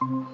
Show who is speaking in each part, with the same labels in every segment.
Speaker 1: Good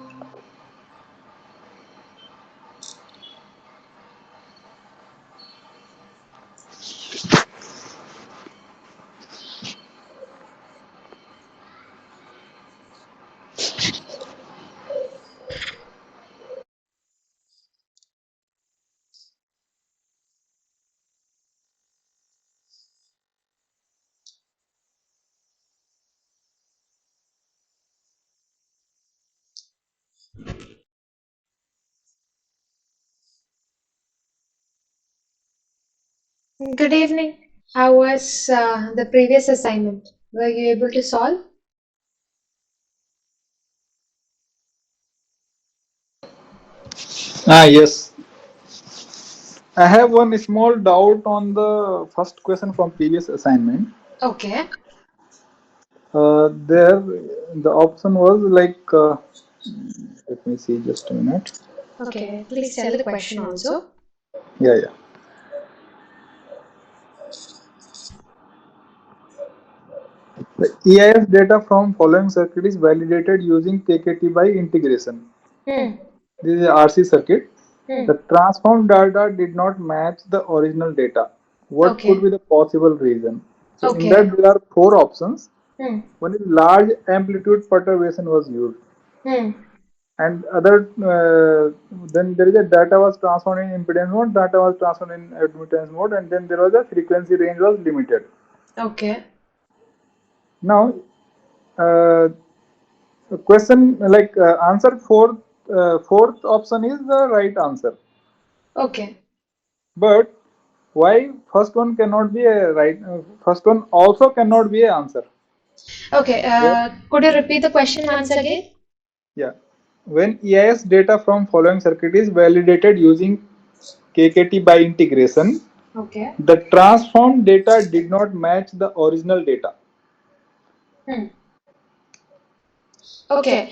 Speaker 1: evening. How was the previous assignment? Were you able to solve?
Speaker 2: Yes. I have one small doubt on the first question from previous assignment.
Speaker 1: Okay.
Speaker 2: There, the option was like, let me see just a minute.
Speaker 1: Okay. Please tell the question also.
Speaker 2: Yeah, yeah. The EIS data from following circuit is validated using KKT by integration.
Speaker 1: Hmm.
Speaker 2: This is RC circuit.
Speaker 1: Hmm.
Speaker 2: The transformed data did not match the original data. What could
Speaker 1: Okay.
Speaker 2: be the possible reason? So in
Speaker 1: Okay.
Speaker 2: that there are four options.
Speaker 1: Hmm.
Speaker 2: One is large amplitude perturbation was used,
Speaker 1: Hmm.
Speaker 2: and other then there is a data was transformed in impedance mode, data was transformed in admittance mode, and then there was a frequency range was limited.
Speaker 1: Okay.
Speaker 2: Now, uh, question like answer fourth option is the right answer,
Speaker 1: Okay.
Speaker 2: but why first one cannot be a right? First one also cannot be a answer.
Speaker 1: Okay.
Speaker 2: Where
Speaker 1: Could you repeat the question once again?
Speaker 2: yeah, when EIS data from following circuit is validated using KKT by integration,
Speaker 1: Okay.
Speaker 2: the transformed data did not match the original data.
Speaker 1: Hmm. Okay.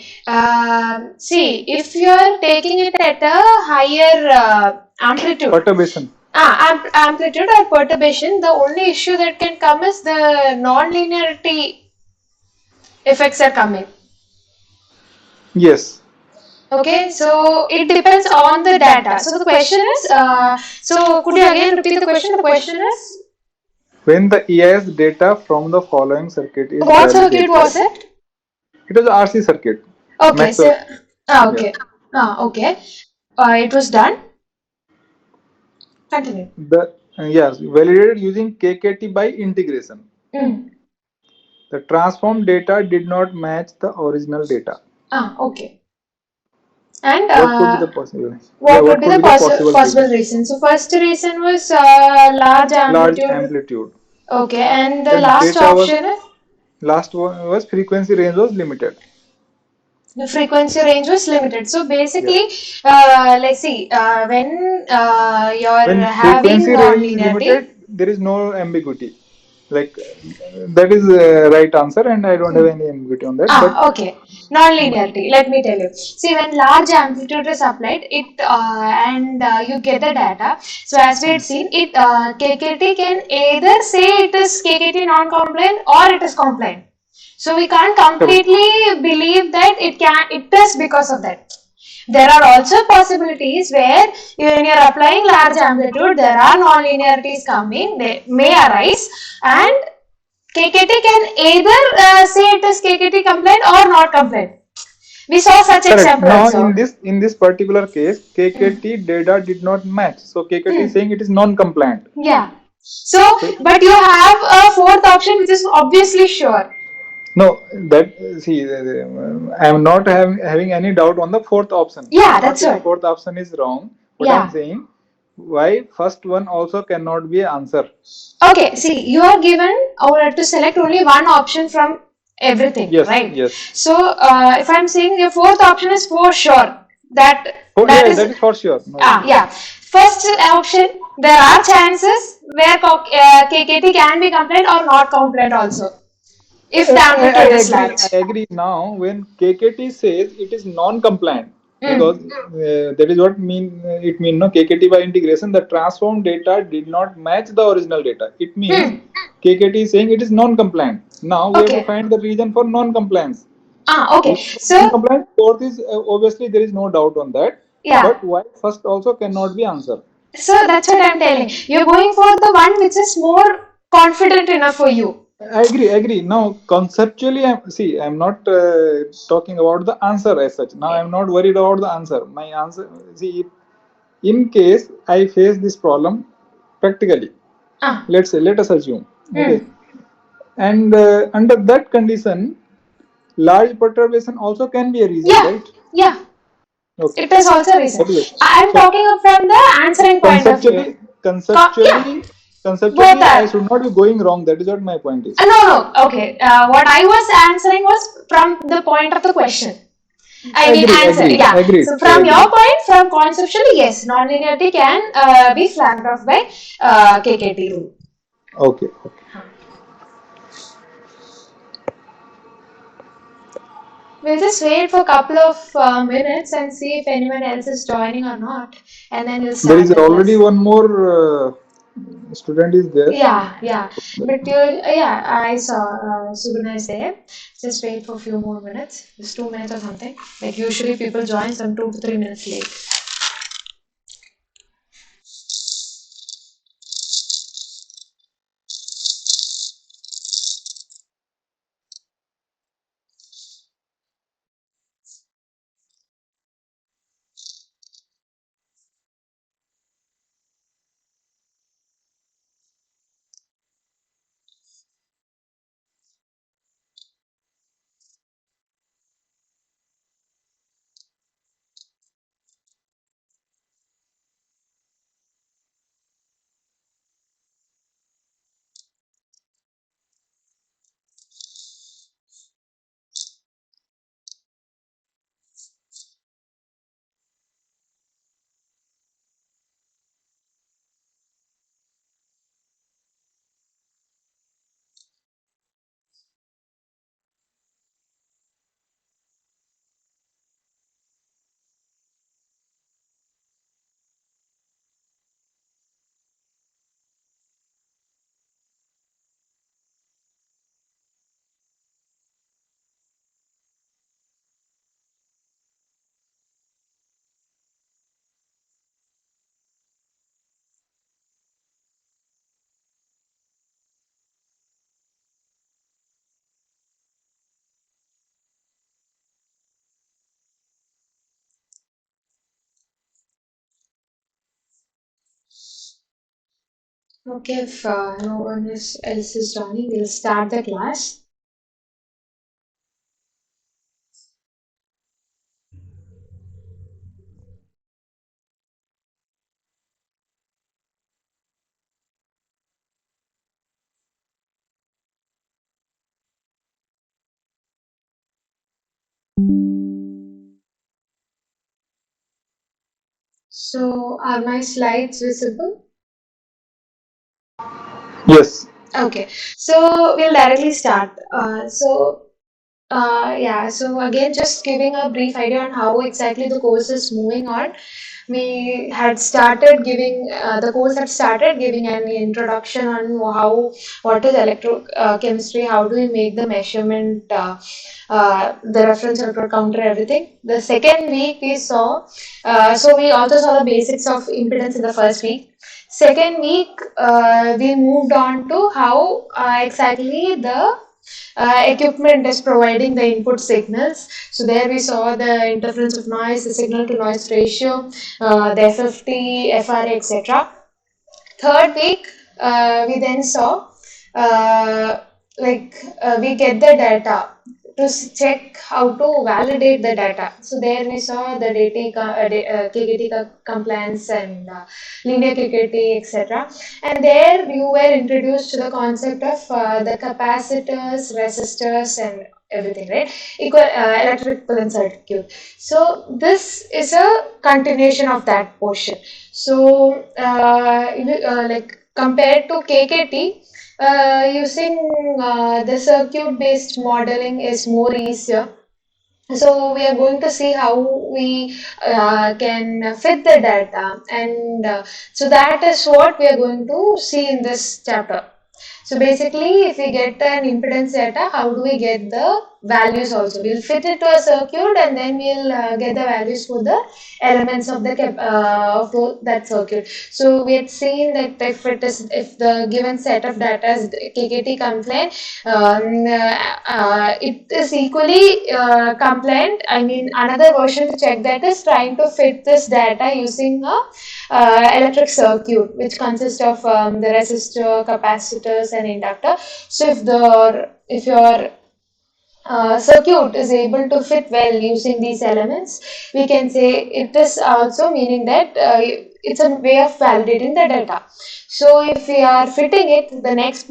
Speaker 1: See, if you are taking it at a higher amplitude,
Speaker 2: Perturbation.
Speaker 1: amplitude or perturbation, the only issue that can come is the non-linearity effects are coming.
Speaker 2: Yes.
Speaker 1: Okay, so it depends on the data. So the question is, so could you again repeat the question? The question is,
Speaker 2: When the EIS data from the following circuit is
Speaker 1: what circuit
Speaker 2: validated,
Speaker 1: was it?
Speaker 2: it is RC circuit.
Speaker 1: Okay,
Speaker 2: Maxwell.
Speaker 1: so,
Speaker 2: Yeah.
Speaker 1: okay, okay, it was done. Continue.
Speaker 2: The yes, validated using KKT by integration.
Speaker 1: Mm.
Speaker 2: The transformed data did not match the original data.
Speaker 1: Okay. And
Speaker 2: What could be the possible? Yeah,
Speaker 1: what would
Speaker 2: what
Speaker 1: be
Speaker 2: could
Speaker 1: the
Speaker 2: be the possible
Speaker 1: possible
Speaker 2: reason?
Speaker 1: reason? So first reason was large
Speaker 2: Large
Speaker 1: amplitude.
Speaker 2: amplitude.
Speaker 1: Okay, and the
Speaker 2: Then
Speaker 1: last
Speaker 2: data was
Speaker 1: option is
Speaker 2: last one was frequency range was limited.
Speaker 1: the frequency range was limited. So
Speaker 2: Yeah.
Speaker 1: basically, let's see, when you're
Speaker 2: When
Speaker 1: having
Speaker 2: frequency range is
Speaker 1: non-linearity.
Speaker 2: limited, there is no ambiguity. Like that is right answer, and I don't have any ambiguity on that. But
Speaker 1: Okay. Non-linearity. Let me tell you. See, when large amplitude is applied, it and you get the data. So as we had seen, it KKT can either say it is KKT non-compliant or it is compliant. So we can't
Speaker 2: correct.
Speaker 1: completely believe that it is because of that. There are also possibilities where when you're applying large amplitude, there are non-linearities coming, they may arise, and KKT can either say it is KKT compliant or not compliant. We saw such
Speaker 2: Correct.
Speaker 1: example
Speaker 2: Now
Speaker 1: also.
Speaker 2: in this particular case,
Speaker 1: Hmm.
Speaker 2: KKT data did not match. So KKT is
Speaker 1: Hmm.
Speaker 2: saying it is non-compliant.
Speaker 1: Yeah. So,
Speaker 2: So
Speaker 1: but you have a fourth option which is obviously sure.
Speaker 2: no, that see, I am not having any doubt on the fourth option. I
Speaker 1: Yeah,
Speaker 2: am not
Speaker 1: that's
Speaker 2: saying
Speaker 1: what.
Speaker 2: fourth option is wrong. What I am
Speaker 1: Yeah.
Speaker 2: saying, why first one also cannot be an answer.
Speaker 1: Okay, see, you are given or to select only one option from everything,
Speaker 2: Yes,
Speaker 1: right?
Speaker 2: yes.
Speaker 1: So, if I'm saying your fourth option is for sure, that
Speaker 2: Oh,
Speaker 1: that
Speaker 2: yeah,
Speaker 1: is
Speaker 2: that is for sure. No issue.
Speaker 1: yeah. First option, there are chances where KKT can be compliant or not compliant also, if the
Speaker 2: I
Speaker 1: amplitude is
Speaker 2: agree.
Speaker 1: large.
Speaker 2: I agree. Now, when KKT says it is non-compliant, because
Speaker 1: Mm.
Speaker 2: that is what it mean no KKT by integration. The transformed data did not match the original data. It means
Speaker 1: Hmm.
Speaker 2: KKT is saying it is non-compliant. Now we have to
Speaker 1: Okay.
Speaker 2: find the reason for non-compliance.
Speaker 1: Okay. So
Speaker 2: Compliance fourth is obviously there is no doubt on that.
Speaker 1: yeah.
Speaker 2: But why first also cannot be answered.
Speaker 1: So that's what I'm telling. You're going for the one which is more confident enough for you.
Speaker 2: I agree, agree. Now, conceptually, I'm not talking about the answer as such. Now, I'm not worried about the answer. My answer, see, in case I face this problem practically,
Speaker 1: Ah.
Speaker 2: let's say, let us assume, okay,
Speaker 1: Hmm.
Speaker 2: and under that condition, large perturbation also can be a reason,
Speaker 1: Yeah.
Speaker 2: right?
Speaker 1: Yeah.
Speaker 2: Okay,
Speaker 1: It is also a reason.
Speaker 2: that is it.
Speaker 1: I'm
Speaker 2: So,
Speaker 1: talking from the answering point of view.
Speaker 2: conceptually,
Speaker 1: Yeah.
Speaker 2: conceptually,
Speaker 1: Both
Speaker 2: conceptually, I
Speaker 1: are.
Speaker 2: should not be going wrong. That is what my point is.
Speaker 1: No, no. Okay. What I was answering was from the point of the question. I mean,
Speaker 2: Agree,
Speaker 1: answer.
Speaker 2: agree,
Speaker 1: Yeah.
Speaker 2: agreed,
Speaker 1: So
Speaker 2: I
Speaker 1: from your
Speaker 2: agree.
Speaker 1: point, from conceptually, yes, nonlinearity can be flagged off by KKT rule.
Speaker 2: Okay, okay.
Speaker 1: We'll just wait for a couple of minutes and see if anyone else is joining or not, and then we'll
Speaker 2: There
Speaker 1: start
Speaker 2: is
Speaker 1: the
Speaker 2: already
Speaker 1: class.
Speaker 2: one more student is there.
Speaker 1: Yeah, yeah. But you, yeah, I saw Subhana is there. Just wait for a few more minutes. Just 2 minutes or something. Like usually people join some 2 to 3 minutes late. Okay, if no one else is joining, we'll start the class. So, are my slides visible?
Speaker 2: Yes.
Speaker 1: Okay, so we'll directly start. Yeah, so again, just giving a brief idea on how exactly the course is moving on. We had started giving, the course had started giving an introduction on what is electrochemistry, how do we make the measurement, the reference electrode counter, everything. The second week we saw, so we also saw the basics of impedance in the first week. Second week, we moved on to how exactly the equipment is providing the input signals. So there we saw the interference of noise, the signal to noise ratio, the FFT, FRA, etc. Third week, we then saw we get the data to check how to validate the data. So there we saw the KKT compliance and linear KKT, etc. And there you were introduced to the concept of the capacitors, resistors, and everything, right? Electric equivalent circuit. So this is a continuation of that portion. So, like compared to KKT, using the circuit-based modeling is more easier. So we are going to see how we can fit the data, and so that is what we are going to see in this chapter. So basically, if we get an impedance data, how do we get the values also? We'll fit it to a circuit and then we'll get the values for the elements of the that circuit. So we had seen that if the given set of data is KKT compliant, it is equally compliant. I mean, another version to check that is trying to fit this data using a electric circuit, which consists of the resistor, capacitors, and inductor. So if your circuit is able to fit well using these elements, we can say it is also meaning that it's a way of validating the data. So if we are fitting it, the next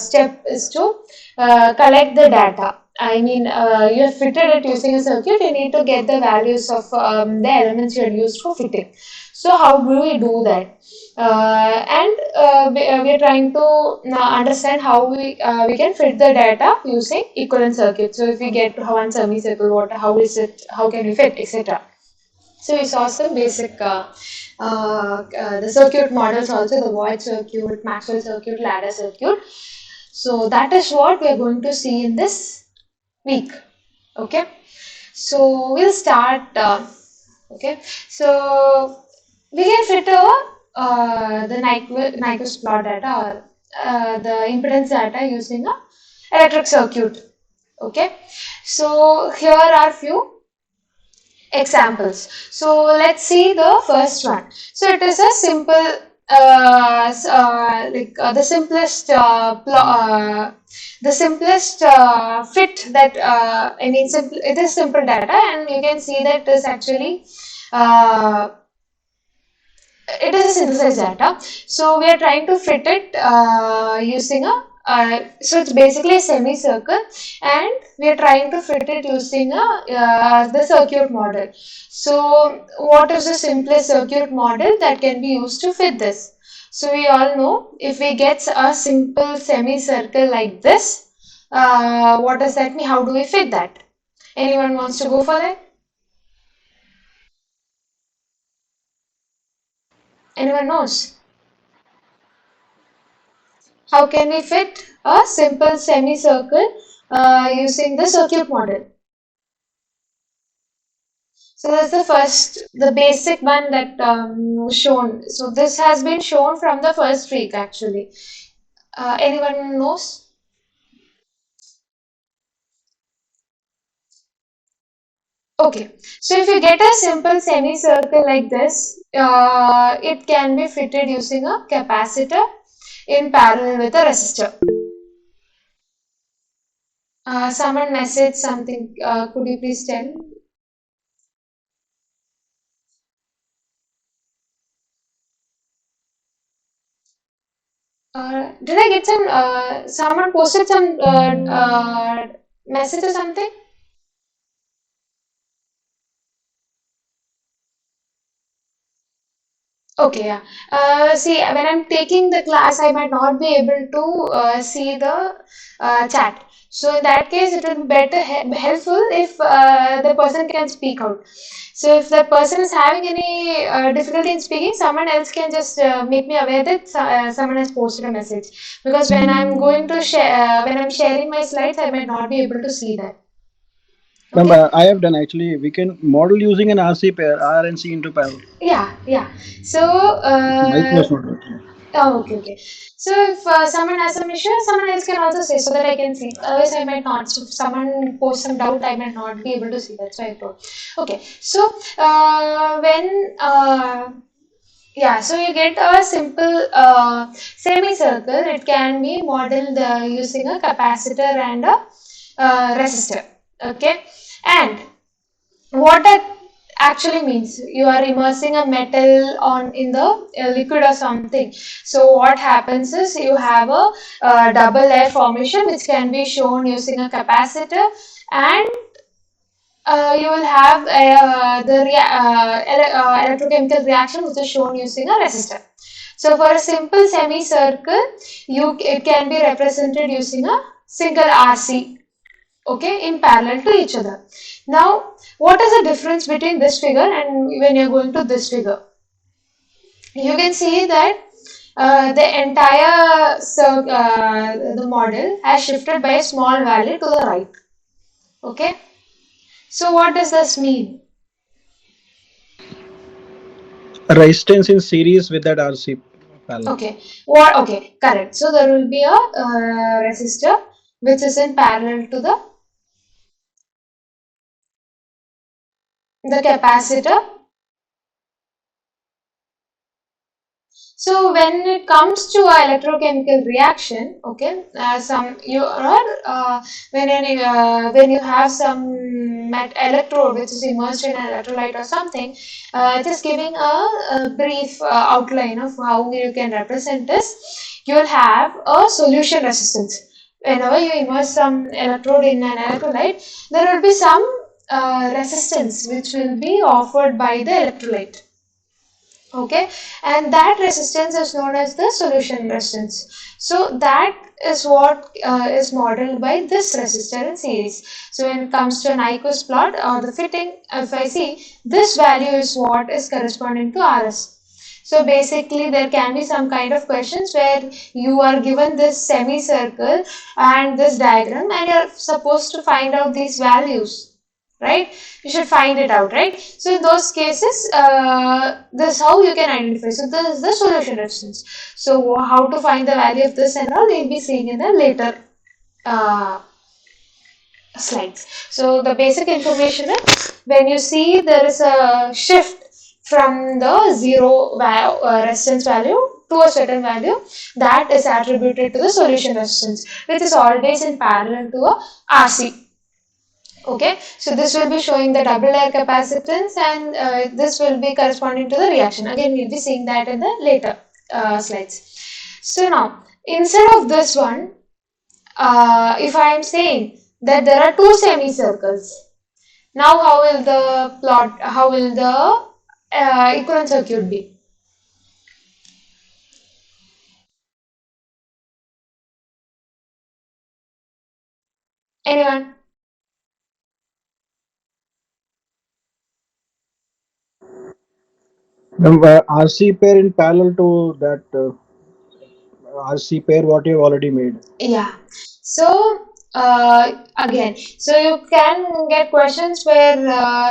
Speaker 1: step is to collect the data. I mean, you have fitted it using a circuit, you need to get the values of the elements you had used for fitting. So how do we do that? We are trying to understand how we can fit the data using equivalent circuit. So if we get one semicircle, how is it, how can we fit, etc. So we saw some basic the circuit models also, the void circuit, Maxwell circuit, ladder circuit. So that is what we are going to see in this week. Okay, so we'll start. Okay, so we can fit over the Nyquist plot data or the impedance data using a electric circuit. Okay, so here are few examples. So let's see the first one. So it is a simple, the simplest fit that I mean, simple. It is simple data, and you can see that it is actually. It is a synthesized data. So we are trying to fit it using a so it's basically a semicircle, and we are trying to fit it using a the circuit model. So what is the simplest circuit model that can be used to fit this? So we all know if we get a simple semicircle like this, what does that mean? How do we fit that? Anyone wants to go for that? Anyone knows? How can we fit a simple semicircle using the circuit model? So that's the first, the basic one that was shown. So this has been shown from the first week actually. Anyone knows? Okay. So if you get a simple semicircle like this, it can be fitted using a capacitor in parallel with a resistor. Someone messaged something. Could you please tell? Did I get some? Someone posted some message or something? Okay, yeah. See, when I'm taking the class, I might not be able to see the chat. So in that case, it will be helpful if the person can speak out. So if that person is having any difficulty in speaking, someone else can just make me aware that someone has posted a message. Because when I'm going to share, when I'm sharing my slides, I might not be able to see that.
Speaker 3: Ma'am,
Speaker 1: Okay.
Speaker 3: I have done actually. We can model using an RC pair, R and C into parallel.
Speaker 1: Yeah, yeah. So,
Speaker 3: Mic was not working.
Speaker 1: oh, okay, okay. So if someone has some issue, someone else can also say so that I can see. Otherwise, I might not. So if someone posts some doubt, I might not be able to see that. So I told. Okay. So when yeah, so you get a simple semicircle. It can be modeled using a capacitor and a resistor. Okay, and what that actually means, you are immersing a metal on in the liquid or something. So what happens is you have a double layer formation which can be shown using a capacitor, and you will have electrochemical reaction which is shown using a resistor. So for a simple semicircle, it can be represented using a single RC, okay, in parallel to each other. Now, what is the difference between this figure and when you're going to this figure? You can see that the entire the model has shifted by a small value to the right. Okay. So what does this mean?
Speaker 3: Resistance in series with that RC panel.
Speaker 1: Okay. What? Okay. Correct. So there will be a resistor which is in parallel to the capacitor. So when it comes to a electrochemical reaction, okay, some you are when you have some electrode which is immersed in an electrolyte or something, just giving a brief outline of how you can represent this. You will have a solution resistance. Whenever you immerse some electrode in an electrolyte, there will be some resistance which will be offered by the electrolyte. Okay, and that resistance is known as the solution resistance. So that is what is modeled by this resistor in series. So when it comes to an IQ's plot or the fitting, if I see this value is what is corresponding to RS. So basically there can be some kind of questions where you are given this semicircle and this diagram and you are supposed to find out these values, right? You should find it out, right? So in those cases, this is how you can identify. So this is the solution resistance. So how to find the value of this and all we'll be seeing in the later uh, slides. So the basic information is when you see there is a shift from the zero resistance value to a certain value, that is attributed to the solution resistance, which is always in parallel to a RC. Okay, so this will be showing the double layer capacitance and this will be corresponding to the reaction. Again, we'll be seeing that in the later slides. So now, instead of this one, if I am saying that there are two semicircles, now how will the plot, how will the equivalent circuit be? Anyone?
Speaker 3: RC pair in parallel to that RC pair what you've already made.
Speaker 1: Yeah. So again, so you can get questions where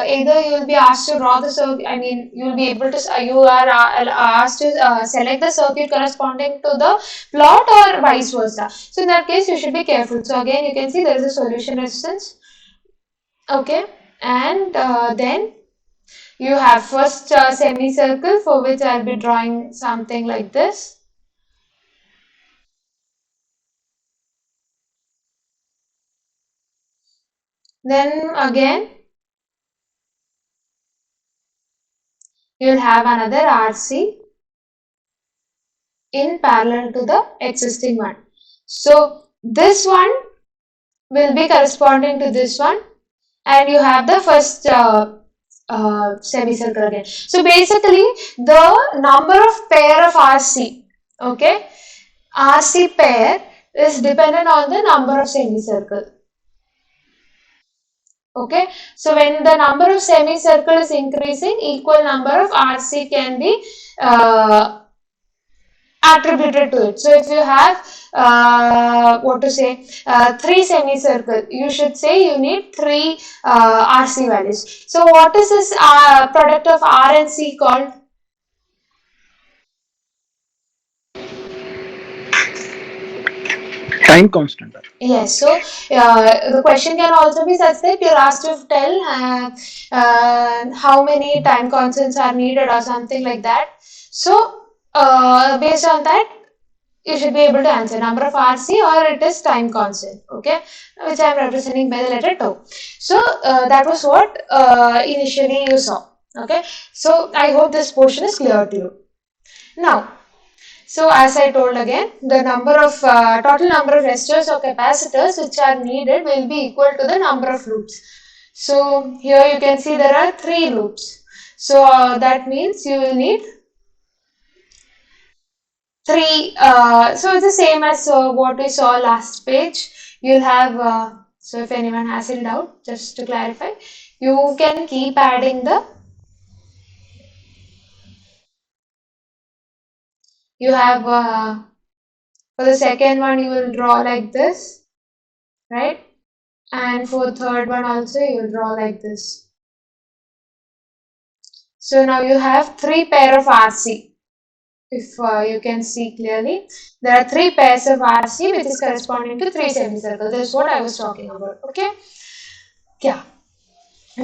Speaker 1: either you will be asked to draw the circuit. I mean, you will be able to. You are asked to select the circuit corresponding to the plot, or vice versa. So in that case, you should be careful. So again, you can see there is a solution resistance. Okay, and then you have first semicircle for which I'll be drawing something like this. Then again, you'll have another RC in parallel to the existing one. So this one will be corresponding to this one and you have the first semicircle again. So basically the number of pair of RC, okay, RC pair is dependent on the number of semicircle. Okay, so when the number of semicircle is increasing, equal number of RC can be attributed to it. So if you have what to say three semicircle, you should say you need three RC values. So what is this product of R and C called?
Speaker 3: Time constant.
Speaker 1: Yes, so the question can also be such that you're asked to tell how many time constants are needed or something like that. So based on that, you should be able to answer number of RC or it is time constant, okay, which I am representing by the letter tau. So that was what initially you saw, okay. So I hope this portion is clear to you. Now, so as I told again, the number of total number of resistors or capacitors which are needed will be equal to the number of loops. So here you can see there are three loops. So that means you will need three. So it's the same as what we saw last page. You'll have, so if anyone has any doubt, just to clarify, you can keep adding the You have for the second one you will draw like this, right? And for third one also you will draw like this. So now you have three pair of RC. If you can see clearly, there are three pairs of RC which is corresponding to three semicircles. That's what I was talking about. Okay. Yeah.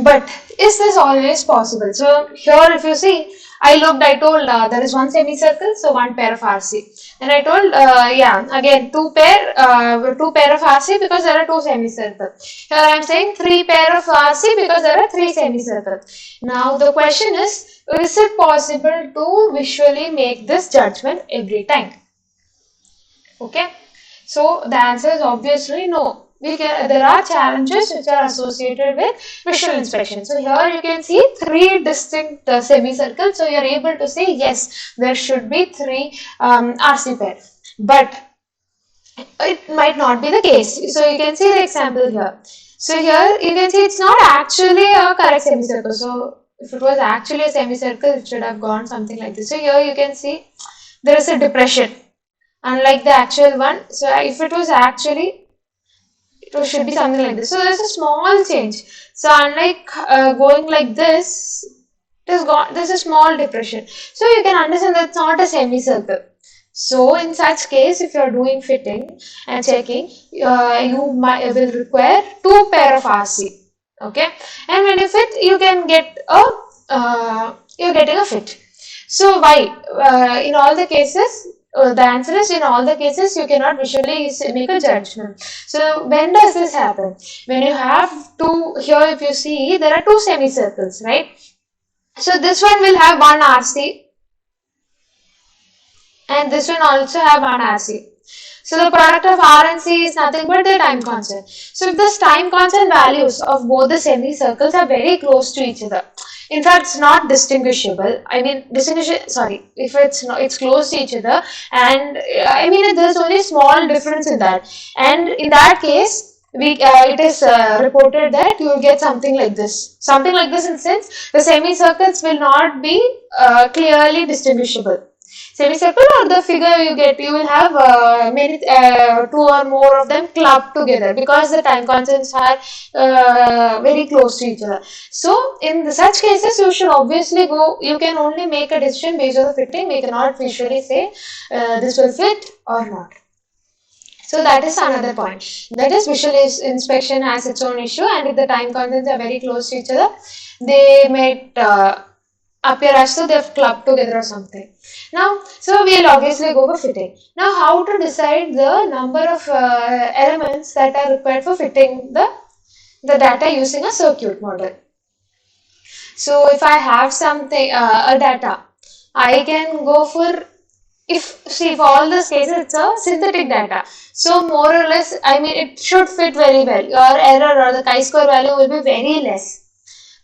Speaker 1: But is this always possible? So here if you see, I told there is one semicircle, so one pair of RC. And I told, yeah, again two pair of RC because there are two semicircles. Here I am saying three pair of RC because there are three semicircles. Now the question is it possible to visually make this judgment every time? Okay, so the answer is obviously no. There are challenges which are associated with visual inspection. So here you can see three distinct semicircles. So you are able to say yes, there should be three RC pairs. But it might not be the case. So you can see the example here. So here you can see it's not actually a correct semicircle. So if it was actually a semicircle, it should have gone something like this. So here you can see there is a depression, unlike the actual one. So if it was actually, it should be something like this. So there's a small change. So unlike going like this, there's a small depression. So you can understand that it's not a semicircle. So in such case, if you are doing fitting and checking, you will require two pair of RC. Okay, and when you fit, you can get you're getting a fit. So why? In all the cases, the answer is in all the cases you cannot visually make a judgment. So when does this happen? When you have two, here if you see there are two semicircles, right? So this one will have one RC and this one also have one RC. So the product of R and C is nothing but the time constant. So if this time constant values of both the semicircles are very close to each other, in fact it's not distinguishable. I mean if it's close to each other, and I mean there's only small difference in that, and in that case it is reported that you will get something like this. Something like this in the sense the semicircles will not be clearly distinguishable. Semicircle or the figure you get, you will have two or more of them clubbed together because the time constants are very close to each other. So in such cases, you should obviously go. You can only make a decision based on the fitting. We cannot visually say this will fit or not. So that is another point. That is visual inspection has its own issue, and if the time constants are very close to each other, they might appear as though they've clubbed together or something. Now, so we'll obviously go for fitting. Now, how to decide the number of elements that are required for fitting the data using a circuit model. So, if I have something, a data, I can go for, for all these cases, it's a synthetic data. So, more or less, I mean, it should fit very well. Your error or the chi-square value will be very less.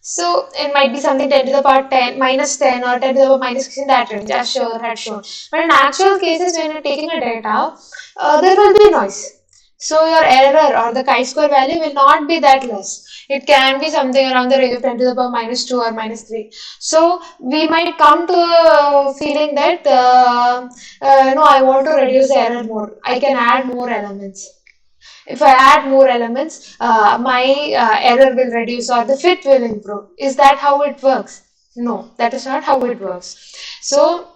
Speaker 1: So it might be something 10 to the power 10, minus 10 or 10 to the power minus 6 in that range, as Sure had shown. But in actual cases, when you're taking a data, there will be noise. So your error or the chi-square value will not be that less. It can be something around the range of 10 to the power minus 2 or minus 3. So we might come to a feeling that, no, I want to reduce the error more. I can add more elements. If I add more elements, my error will reduce or the fit will improve. Is that how it works? No, that is not how it works. So,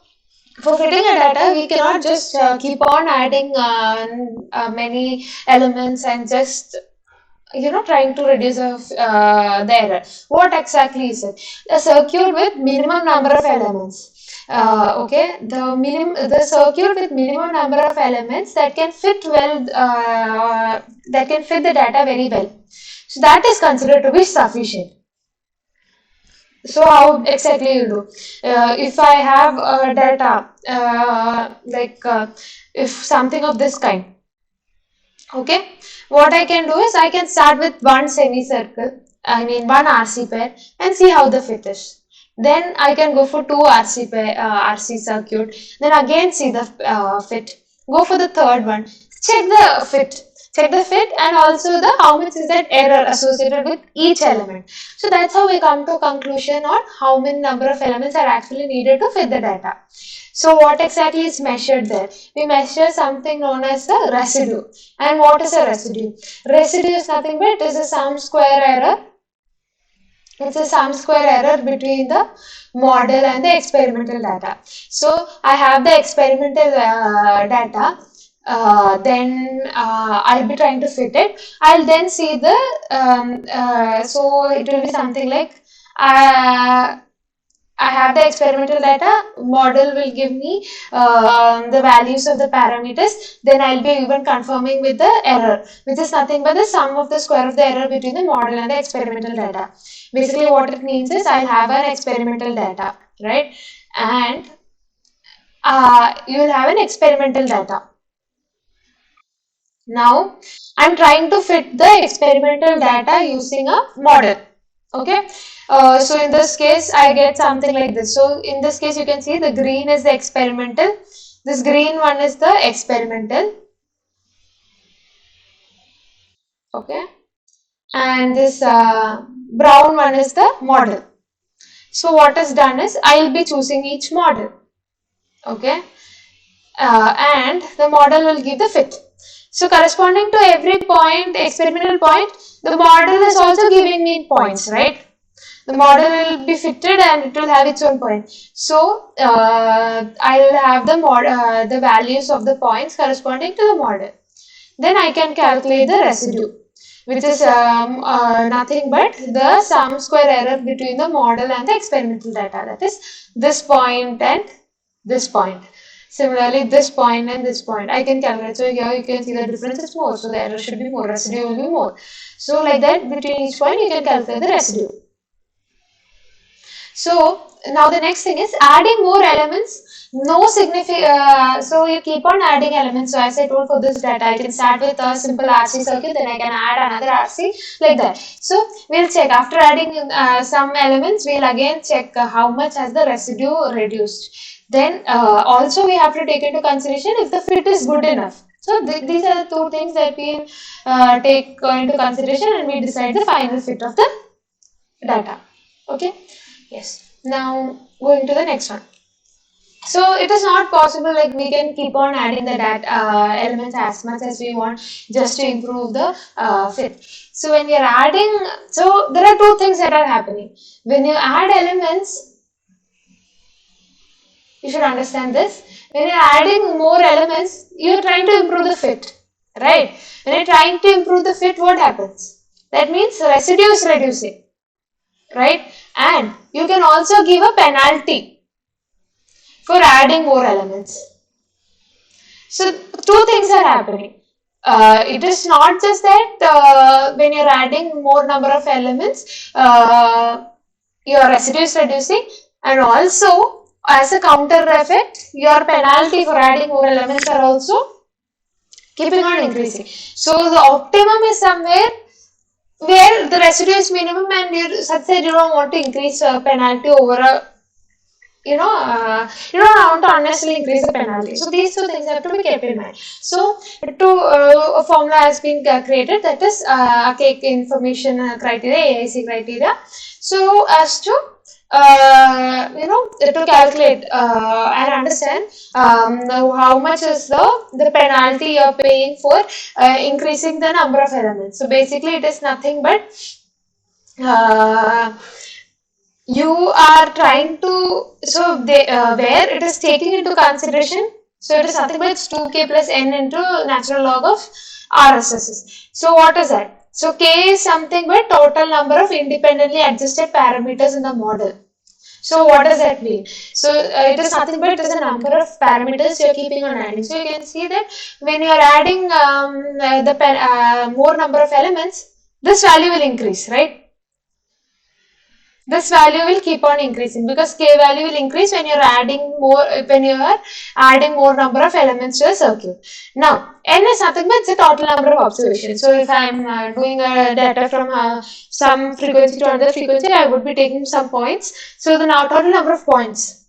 Speaker 1: for fitting a data, we cannot just keep on adding many elements and just trying to reduce the error. What exactly is it? A circuit with minimum number of elements. Okay, the circuit with minimum number of elements that can fit that can fit the data very well. So that is considered to be sufficient. So how exactly you do? If I have data if something of this kind. Okay, what I can do is I can start with one semicircle, I mean one RC pair, and see how the fit is. Then I can go for two RC pair, RC circuit. Then again see the fit. Go for the third one. Check the fit. check the fit, and also the how much is that error associated with each element. So that's how we come to a conclusion on how many number of elements are actually needed to fit the data. So what exactly is measured there? We measure something known as the residue. And what is a residue? Residue is nothing but it is a sum square error. It's a sum square error between the model and the experimental data. So I have the experimental data. Then I'll be trying to fit it. I'll then see the so it will be something like I have the experimental data, model will give me the values of the parameters, then I'll be even confirming with the error, which is nothing but the sum of the square of the error between the model and the experimental data. Basically what it means is I'll have an experimental data, right? And you will have an experimental data. Now, I'm trying to fit the experimental data using a model. Okay, so in this case, I get something like this. So in this case, you can see the green is the experimental. This green one is the experimental. Okay, and this brown one is the model. So what is done is I will be choosing each model. Okay, and the model will give the fit. So corresponding to every point, experimental point, the model is also giving me points, right? The model will be fitted and it will have its own point. So I will have the values of the points corresponding to the model. Then I can calculate the residue, which is nothing but the sum square error between the model and the experimental data. That is this point and this point. Similarly, this point and this point, I can calculate. So here you can see the difference is more. So the error should be more, residue will be more. So like that, between each point, you can calculate the residue. So now the next thing is adding more elements. No significant. So you keep on adding elements. So as I told for this data, I can start with a simple RC circuit, then I can add another RC like that. So we'll check after adding some elements. We'll again check how much has the residue reduced. Then also we have to take into consideration if the fit is good enough. So these are the two things that we take into consideration and we decide the final fit of the data. Okay. Yes. Now going to the next one. So it is not possible like we can keep on adding the data elements as much as we want just to improve the fit. So when you're adding, so there are two things that are happening. When you add elements, you should understand this. When you're adding more elements, you're trying to improve the fit, right? When you're trying to improve the fit, what happens? That means residue is reducing, right? And you can also give a penalty for adding more elements. So two things are happening. It is not just that when you're adding more number of elements, your residue is reducing, and also as a counter effect, your penalty for adding more elements are also keeping on increasing. So the optimum is somewhere where the residue is minimum and you such that you don't want to increase penalty over a you don't want to unnecessarily increase the penalty. So these two things have to be kept in mind. So a formula has been created, that is cake information criteria, AIC criteria. So as to to calculate and understand how much is the penalty you're paying for increasing the number of elements. So basically it is nothing but you are trying to, so where it is taking into consideration, so it is nothing but 2k plus n into natural log of RSS. So what is that? So k is something but total number of independently adjusted parameters in the model. So what does that mean? So it is nothing but it is a number of parameters you are keeping on adding. So you can see that when you are adding more number of elements, this value will increase, right? This value will keep on increasing because k value will increase when you are adding more number of elements to a circuit. Now n is nothing but it's a total number of observations. So if I am doing a data from some frequency to another frequency, I would be taking some points. So the now total number of points,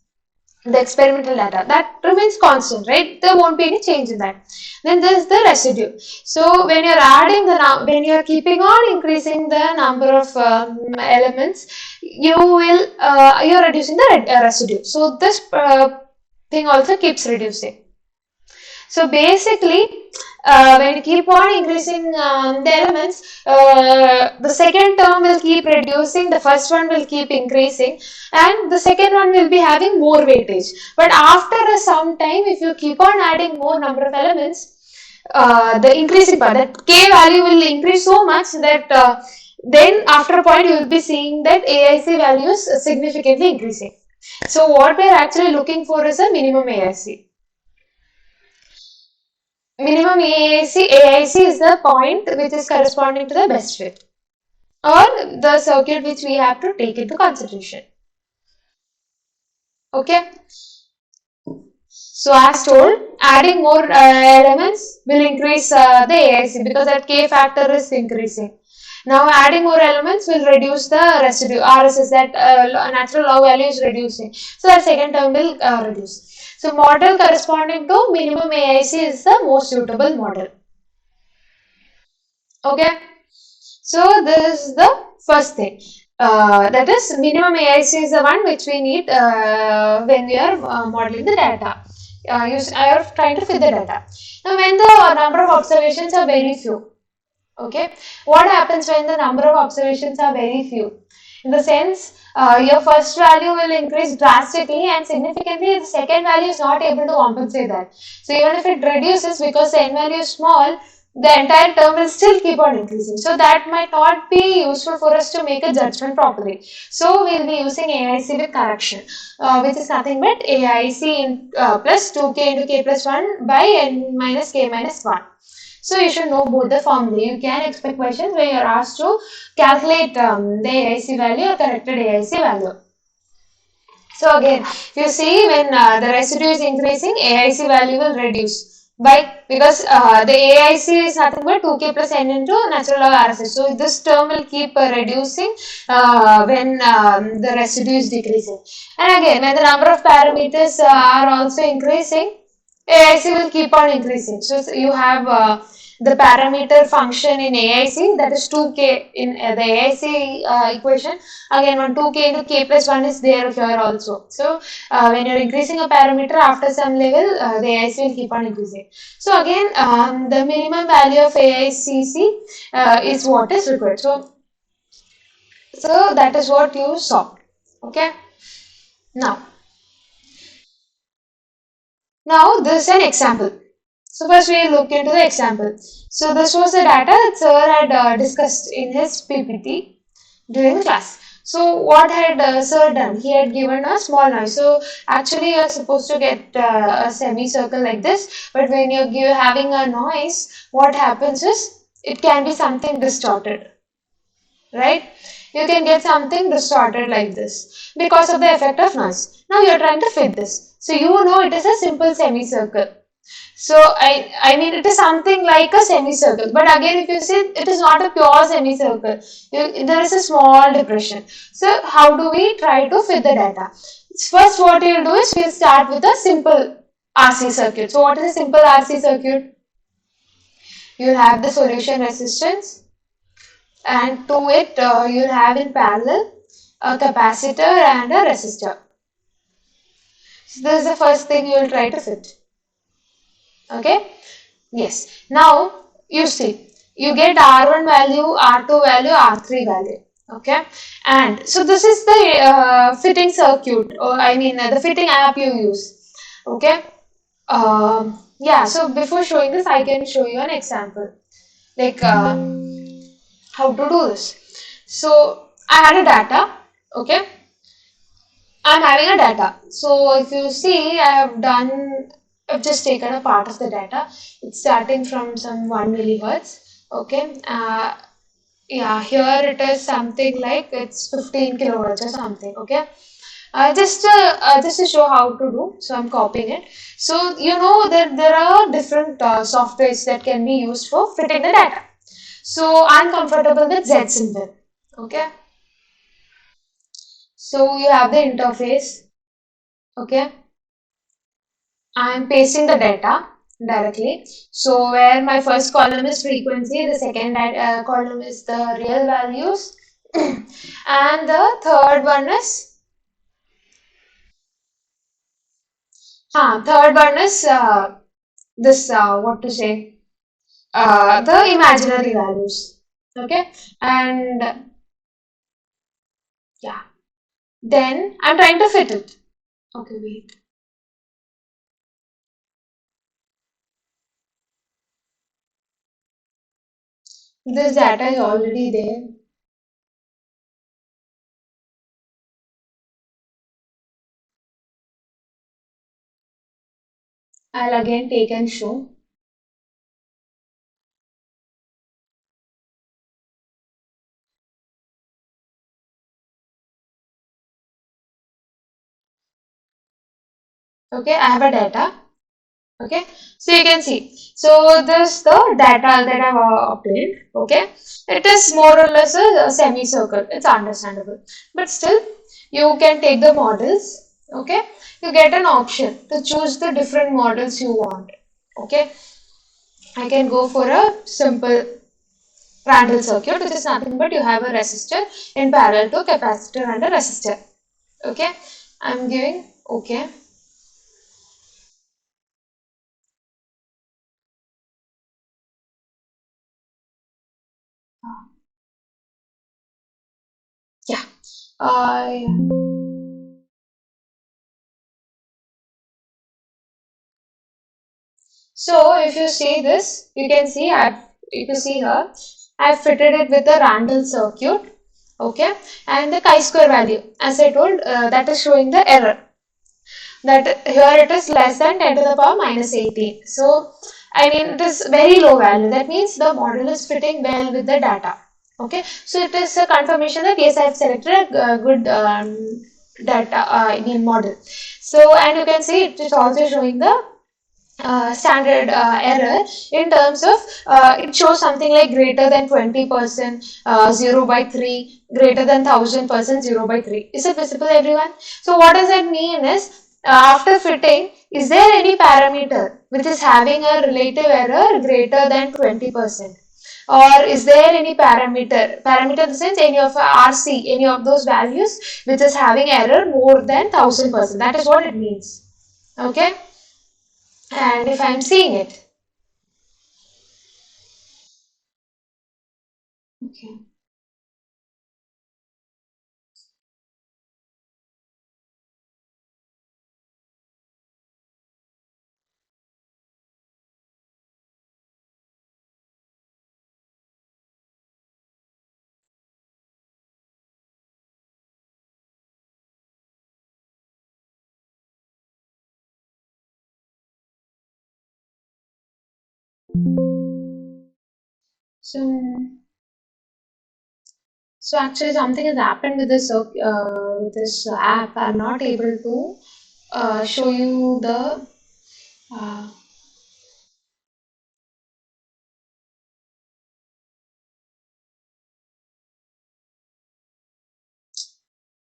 Speaker 1: the experimental data, that remains constant, right? There won't be any change in that. Then there's the residue. So when you're adding when you're keeping on increasing the number of elements, you're reducing the residue. So this thing also keeps reducing. So basically, when you keep on increasing the elements, the second term will keep reducing, the first one will keep increasing, and the second one will be having more weightage. But after some time, if you keep on adding more number of elements, the increasing part, that k value will increase so much that then after a point you will be seeing that AIC value is significantly increasing. So what we are actually looking for is a minimum AIC. Minimum AIC is the point which is corresponding to the best fit or the circuit which we have to take into consideration. Okay. So as told, adding more elements will increase the AIC because that K factor is increasing. Now adding more elements will reduce the residue. RSS, that natural log value is reducing. So that second term will reduce. So model corresponding to minimum AIC is the most suitable model. Okay. So this is the first thing. That is minimum AIC is the one which we need when we are modeling the data. I are trying to fit the data. Now when the number of observations are very few, okay, what happens when the number of observations are very few? In the sense, your first value will increase drastically and significantly, the second value is not able to compensate that. So even if it reduces because the n value is small, the entire term will still keep on increasing. So that might not be useful for us to make a judgment properly. So we'll be using AIC with correction, which is nothing but AIC in, plus 2k into k plus 1 by n minus k minus 1. So you should know both the formula. You can expect questions where you are asked to calculate the AIC value or corrected AIC value. So again, if you see when the residue is increasing, AIC value will reduce. By because the AIC is nothing but 2k plus n into natural log RSS. So this term will keep reducing when the residue is decreasing. And again, when the number of parameters are also increasing, AIC will keep on increasing. So you have the parameter function in AIC, that is 2k in the AIC equation. Again, when 2k into k plus 1 is there here also. So when you're increasing a parameter after some level, the AIC will keep on increasing. So again, the minimum value of AICC is what is required. So that is what you saw. Okay. Now this is an example. So first we look into the example. So this was the data that sir had discussed in his PPT during the class. So what had sir done? He had given a small noise. So actually you are supposed to get a semicircle like this, but when you're having a noise, what happens is it can be something distorted, right? You can get something distorted like this because of the effect of noise. Now you are trying to fit this. So you know it is a simple semicircle. So I mean it is something like a semicircle, but again if you see it is not a pure semicircle, there is a small depression. So how do we try to fit the data? First what we will do is we will start with a simple RC circuit. So what is a simple RC circuit? You will have the solution resistance, and to it you will have in parallel a capacitor and a resistor. So this is the first thing you will try to fit. Okay. Yes. Now you see, you get R1 value, R2 value, R3 value. Okay. And so this is the fitting circuit, or I mean the fitting app you use. Okay. Yeah. So before showing this, I can show you an example, like how to do this. So I had a data. Okay. I'm having a data. So if you see, I've just taken a part of the data. It's starting from some 1 millihertz. Okay. Yeah, here it is something like it's 15 kilohertz or something. Okay. Just to show how to do. So I'm copying it. So you know that there are different softwares that can be used for fitting the data. So I'm comfortable with Z symbol. Okay. So you have the interface. Okay. I'm pasting the data directly. So where my first column is frequency, the second column is the real values, and the third one is this what to say, the imaginary values. Okay, and yeah, then I'm trying to fit it. Okay, wait. This data is already there. I'll again take and show. Okay, I have a data. Okay, so you can see. So this the data that I've obtained. Okay, it is more or less a semicircle. It's understandable, but still, you can take the models. Okay, you get an option to choose the different models you want. Okay, I can go for a simple Randall circuit, which is nothing but you have a resistor in parallel to capacitor and a resistor. Okay, I'm giving okay. Yeah. Yeah. So if you see this, you can see if you see here, I've fitted it with the Randall circuit, okay, and the chi-square value. As I told, that is showing the error. That here it is less than 10 to the power minus 18. So I mean it is very low value. That means the model is fitting well with the data. Okay, so it is a confirmation that yes, I have selected a good data. I mean model. So and you can see it is also showing the standard error in terms of it shows something like greater than 20% 0 by 3, greater than 1000% 0 by 3. Is it visible, everyone? So what does that mean is after fitting, is there any parameter which is having a relative error greater than 20%? Or is there any parameter in the sense any of RC, any of those values which is having error more than 1000%? That is what it means. Okay, and if I'm seeing it. Okay. So, so actually something has happened with this app. I'm not able to show you the uh,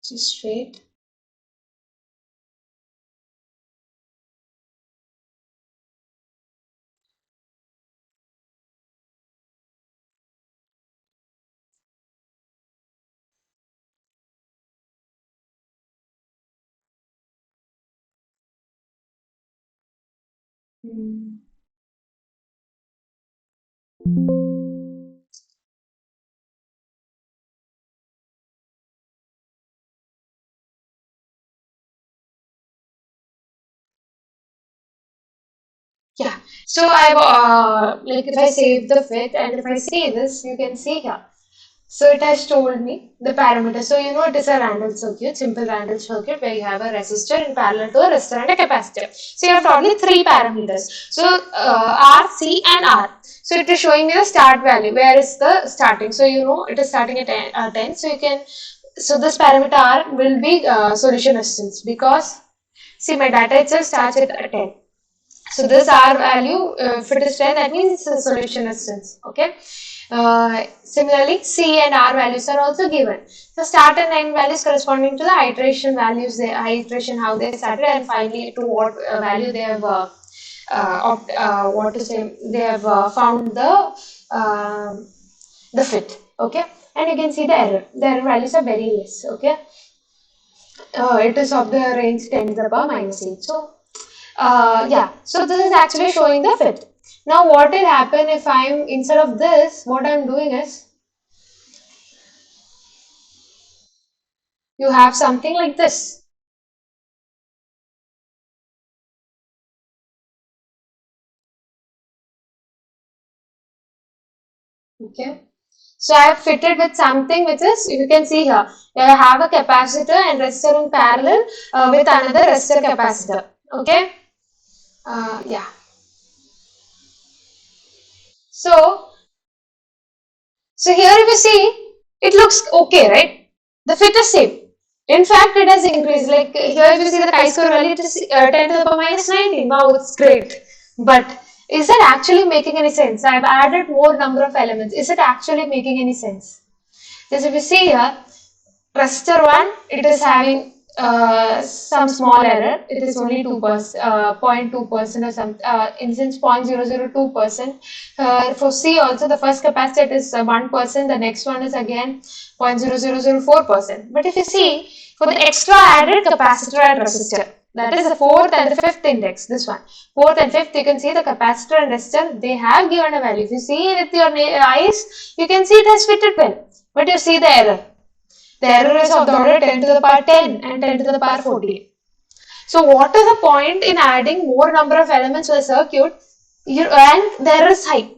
Speaker 1: straight. Hmm. Yeah. So I've like if I save the fit and if I see this, you can see here. So it has told me the parameter. So you know it is a random circuit, simple random circuit where you have a resistor in parallel to a resistor and a capacitor. So you have totally three parameters. So R, C and R. So it is showing me the start value. Where is the starting? So you know it is starting at 10. So you can, so this parameter R will be solution resistance because see my data itself starts at 10. So this R value, if it is 10, that means the solution is 10. Okay. Similarly, C and R values are also given. So start and end values corresponding to the iteration values, iteration how they started, and finally to what value they have what to say, they have found the fit. Okay, and you can see the error. The error values are very less. Okay, it is of the range 10 to the power minus 8. So yeah, so this is actually showing the fit. Now what will happen if I'm, instead of this, what I'm doing is, you have something like this. Okay. So I have fitted with something which is, you can see here, I have a capacitor and resistor in parallel with another resistor capacitor. Okay. Yeah. So, so here if you see, it looks okay, right? The fit is same. In fact, it has increased. Like here, if you see the chi-square value, it is 10 to the power minus 19. Wow, it's great. But is it actually making any sense? I've added more number of elements. Is it actually making any sense? Because if you see here, resistor 1, it is having some small error. It is only 2%, 0.2% or some, instance 0.002%. For C also, the first capacitor is 1%, the next one is again 0.0004%. But if you see, for the extra added capacitor and resistor, that is the fourth and the fifth index, this one. Fourth and fifth, you can see the capacitor and resistor, they have given a value. If you see with your eyes, you can see it has fitted well. But you see the error. The error is of the order 10 to the power 10 and 10 to the power 14. So what is the point in adding more number of elements to a circuit and the error is high?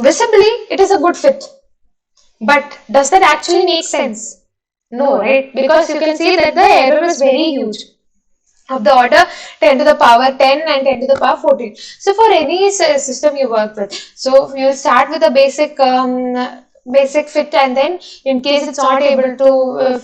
Speaker 1: Visibly, it is a good fit. But does that actually make sense? No, right? Because you can see that the error is very huge, of the order 10 to the power 10 and 10 to the power 14. So for any system you work with, so you start with a basic fit, and then in case it's not able to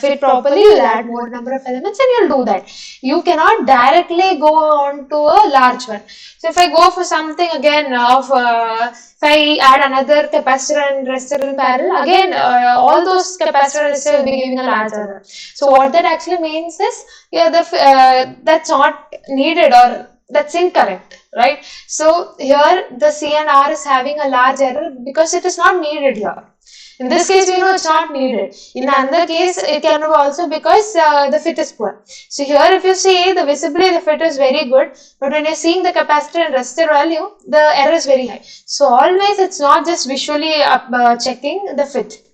Speaker 1: fit properly, you'll add more number of elements and you'll do that. You cannot directly go on to a large one. So if I go for something again of if I add another capacitor and resistor in parallel, again all those capacitor and resistor will be giving a large error. So what that actually means is, yeah, that's not needed, or that's incorrect, right? So here the C and R is having a large error because it is not needed here. In this case, we know it's not needed. In another case, it can also because the fit is poor. So here, if you see, the visibly the fit is very good, but when you're seeing the capacitor and resistor value, the error is very high. So always, it's not just visually checking the fit.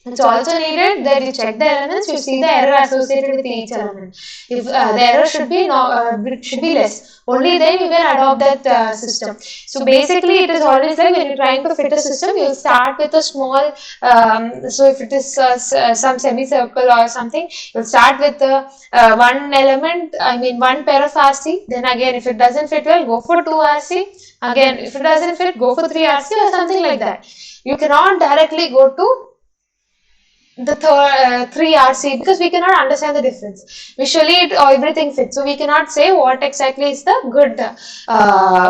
Speaker 1: It's also needed that you check the elements, you see the error associated with each element. If the error should be less, only then you can adopt that system. So basically, it is always like when you're trying to fit a system, you'll start with a small. So if it is some semicircle or something, you'll start with one element. I mean, one pair of RC. Then again, if it doesn't fit well, go for 2 RC. Again, if it doesn't fit, go for 3 RC or something like that. You cannot directly go to the 3 RC because we cannot understand the difference. Visually, everything fits, so we cannot say what exactly is the good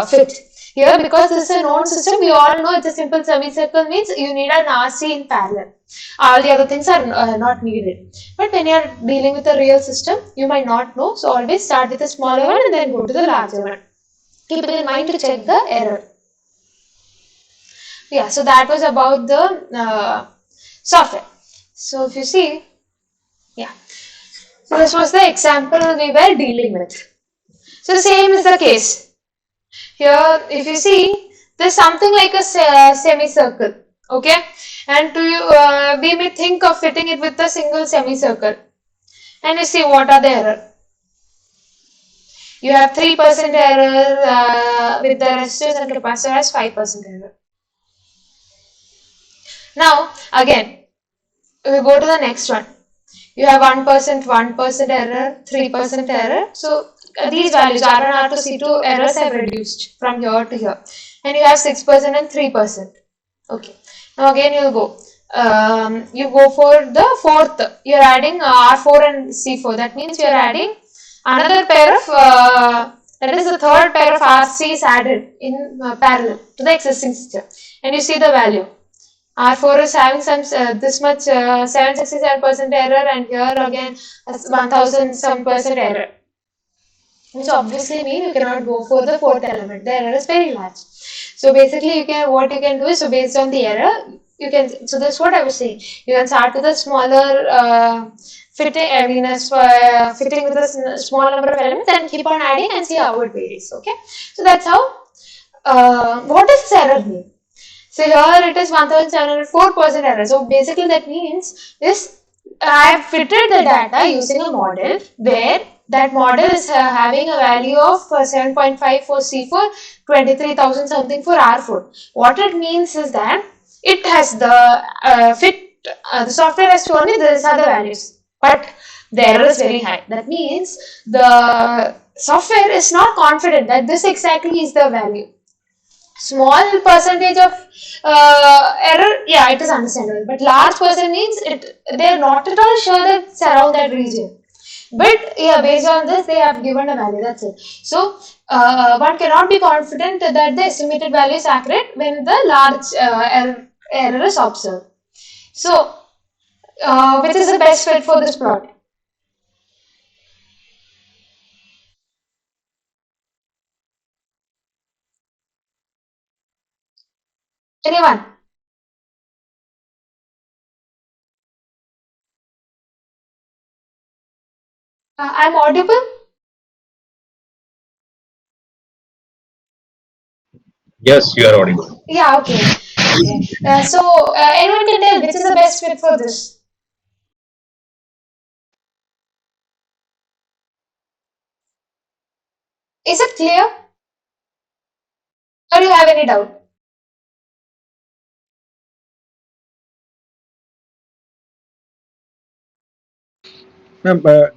Speaker 1: fit. Here, because this is a known system, we all know it's a simple semicircle, means you need an RC in parallel. All the other things are not needed. But when you are dealing with a real system, you might not know. So always start with a smaller one and then go to the larger one. Keep it in mind to check the error. Yeah, so that was about the software. So if you see, yeah, so this was the example we were dealing with. So same is the case. Here, if you see, there's something like a semicircle, okay? And we may think of fitting it with a single semicircle. And you see what are the error. You have 3% error with the resistors and capacitor has 5% error. Now, again, we go to the next one. You have 1% error, 3% error. So these values R1, R2, C2 errors have reduced from here to here. And you have 6% and 3%. Okay. Now again you go. You go for the fourth. You are adding R4 and C4. That means you are adding another pair of That is the third pair of RCs added in parallel to the existing system. And you see the value. R4 is having some this much 767% error, and here again 1000 some percent error. Which obviously mean you cannot go for the fourth element. The error is very large. So basically, what you can do is, so based on the error, you can. So that's what I was saying. You can start with a smaller fitting. I mean, fitting with a small number of elements, and keep on adding and see how it varies. Okay. So that's how. What does this error mean? So here it is 1704% error. So basically that means this, I have fitted the data using a model where that model is having a value of 7.5 for C4, 23,000 something for R4. What it means is that it has the the software has told me these are the values, but the error is very high. That means the software is not confident that this exactly is the value. Small percentage of error, yeah, it is understandable, but large percent means they are not at all sure that it's around that region. But yeah, based on this, they have given a value. That's it. So one cannot be confident that the estimated value is accurate when the large error is observed. So, which is the best fit for this plot? Anyone? I'm audible?
Speaker 4: Yes, you are audible.
Speaker 1: Yeah, okay. Okay. So, anyone can tell which is the best fit for this? Is it clear? Or do you have any doubt?
Speaker 3: Ma'am, uh,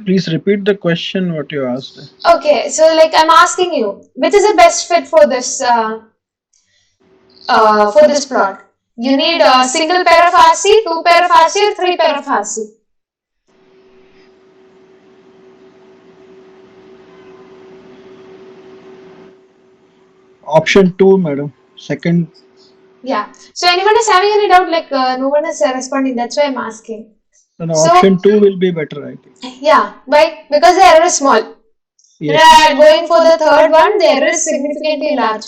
Speaker 3: please repeat the question what you asked.
Speaker 1: Okay, so like I'm asking you, which is the best fit for this plot? You need a single pair of RC, two pair of RC, or three pair of RC.
Speaker 3: Option 2, madam. Second.
Speaker 1: Yeah. So anyone is having any doubt? Like no one is responding. That's why I'm asking.
Speaker 3: No,
Speaker 1: So
Speaker 3: option 2 will be better, I think.
Speaker 1: yeah, why? Because the error is small.
Speaker 3: Yes.
Speaker 1: Going for the third one, the error is significantly large.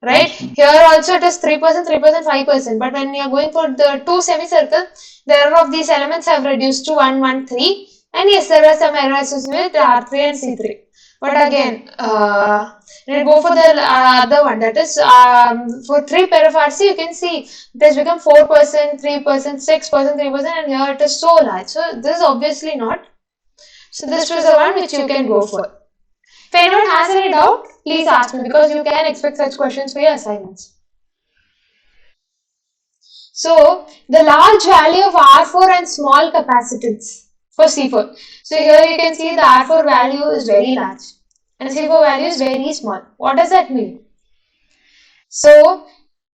Speaker 1: Right?
Speaker 3: Yes, ma'am.
Speaker 1: Here also it is 3%, 3%, 5%. But when you are going for the two semicircle, the error of these elements have reduced to 1, 1, 3. And yes, there are some errors with R3 and C3. But again, when you go for the other one, that is for 3 pair of RC, you can see it has become 4%, 3%, 6%, 3%, and here it is so large. So this is obviously not. So this was the one which you can go for. If anyone has any doubt, please ask me, because you can expect such questions for your assignments. So the large value of R4 and small capacitance for C4. So here you can see the R4 value is very large and C4 value is very small. What does that mean? So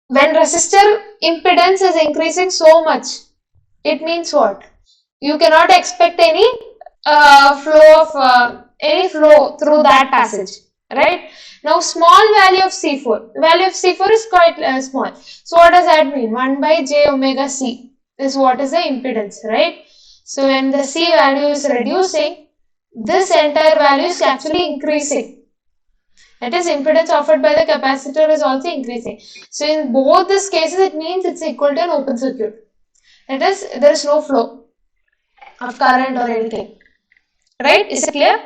Speaker 1: when resistor impedance is increasing so much, it means what? You cannot expect any flow through that passage, right? Now small value of C4, the value of C4 is quite small. So what does that mean? 1 by j omega c is what is the impedance, right? So when the C value is reducing, this entire value is actually increasing. That is, impedance offered by the capacitor is also increasing. So in both these cases, it means it's equal to an open circuit. That is, there is no flow of current or anything. Right? Is it clear?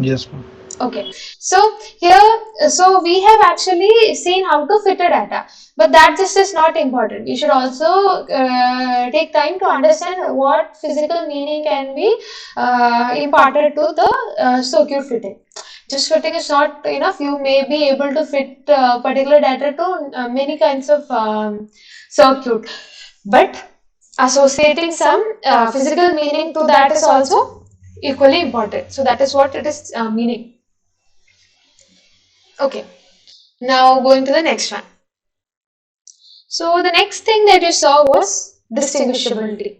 Speaker 3: Yes, ma'am.
Speaker 1: Okay. So here, so we have actually seen how to fit a data, but that just is not important. You should also take time to understand what physical meaning can be imparted to the circuit fitting. Just fitting is not enough. You may be able to fit particular data to many kinds of circuit, but associating some physical meaning to that is also equally important. So that is what it is meaning. Okay, now going to the next one. So the next thing that you saw was distinguishability.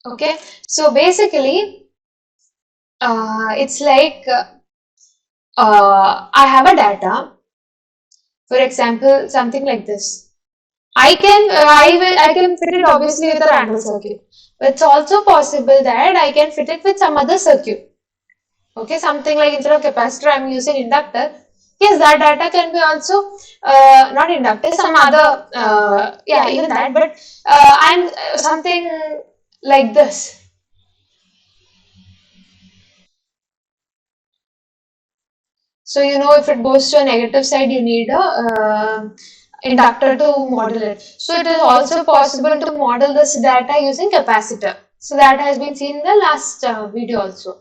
Speaker 1: Okay, so basically it's like I have a data. For example, something like this. I can fit it obviously with a random circuit. But it's also possible that I can fit it with some other circuit. Okay, something like instead of capacitor, I'm using inductor. Yes, that data can be also not inductor, some other, yeah, even that. But I'm something like this. So you know, if it goes to a negative side, you need a inductor to model it. So it is also possible to model this data using capacitor. So that has been seen in the last video also.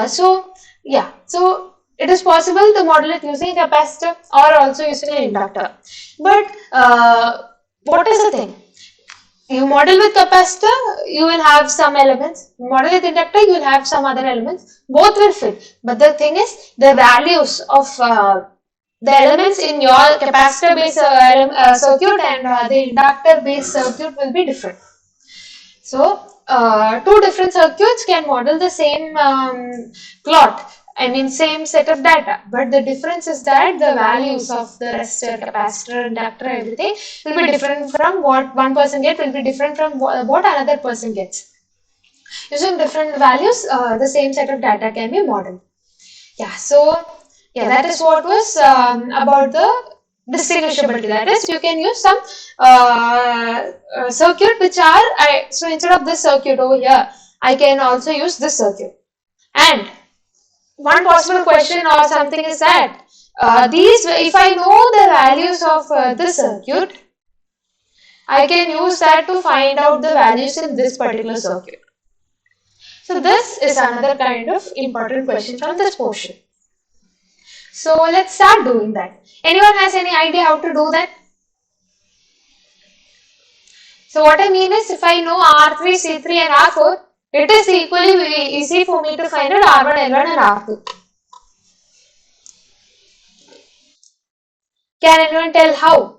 Speaker 1: So yeah, so it is possible to model it using capacitor or also using an inductor. But what is the thing? You model with capacitor, you will have some elements. Model with inductor, you will have some other elements. Both will fit. But the thing is, the values of the elements in your capacitor based circuit and the inductor based circuit will be different. So, two different circuits can model the same plot. I mean, same set of data, but the difference is that the values of the resistor, capacitor, inductor, everything will be different from what one person gets, will be different from what another person gets. Using different values, the same set of data can be modeled. Yeah, so yeah, that is what was about the distinguishability. That is, you can use some circuit which are, so instead of this circuit over here, I can also use this circuit. And one possible question or something is that these, if I know the values of this circuit, I can use that to find out the values in this particular circuit. So this is another kind of important question from this portion. So let's start doing that. Anyone has any idea how to do that? So what I mean is, if I know R3, C3 and R4, it is equally easy for me to find out R1, L1 and R2. Can anyone tell how?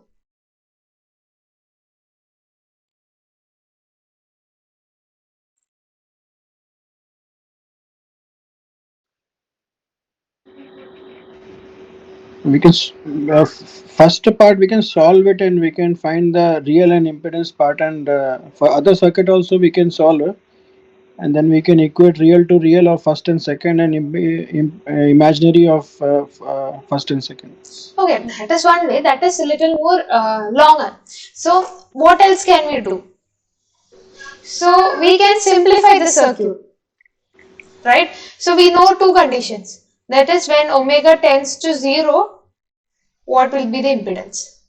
Speaker 3: We can first part we can solve it and we can find the real and impedance part, and for other circuit also we can solve it, and then we can equate real to real of first and second, and imaginary of first and second.
Speaker 1: Okay, that is one way. That is a little more longer. So what else can we do? So we can simplify the circuit, right? So we know two conditions. That is, when omega tends to 0, what will be the impedance?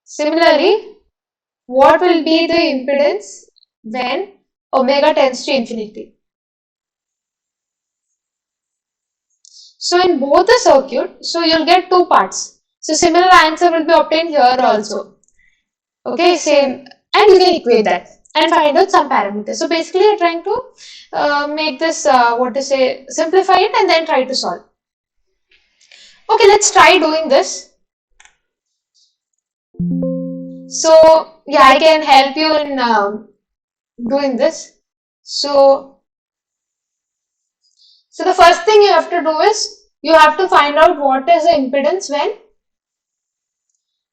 Speaker 1: Similarly, what will be the impedance when omega tends to infinity? So in both the circuit, so you'll get two parts. So similar answer will be obtained here also. Okay, same, and you can equate that and find out some parameters. So basically, you're trying to make this what to say, simplify it and then try to solve. Okay, let's try doing this. So yeah, I can help you in doing this. So the first thing you have to do is you have to find out what is the impedance when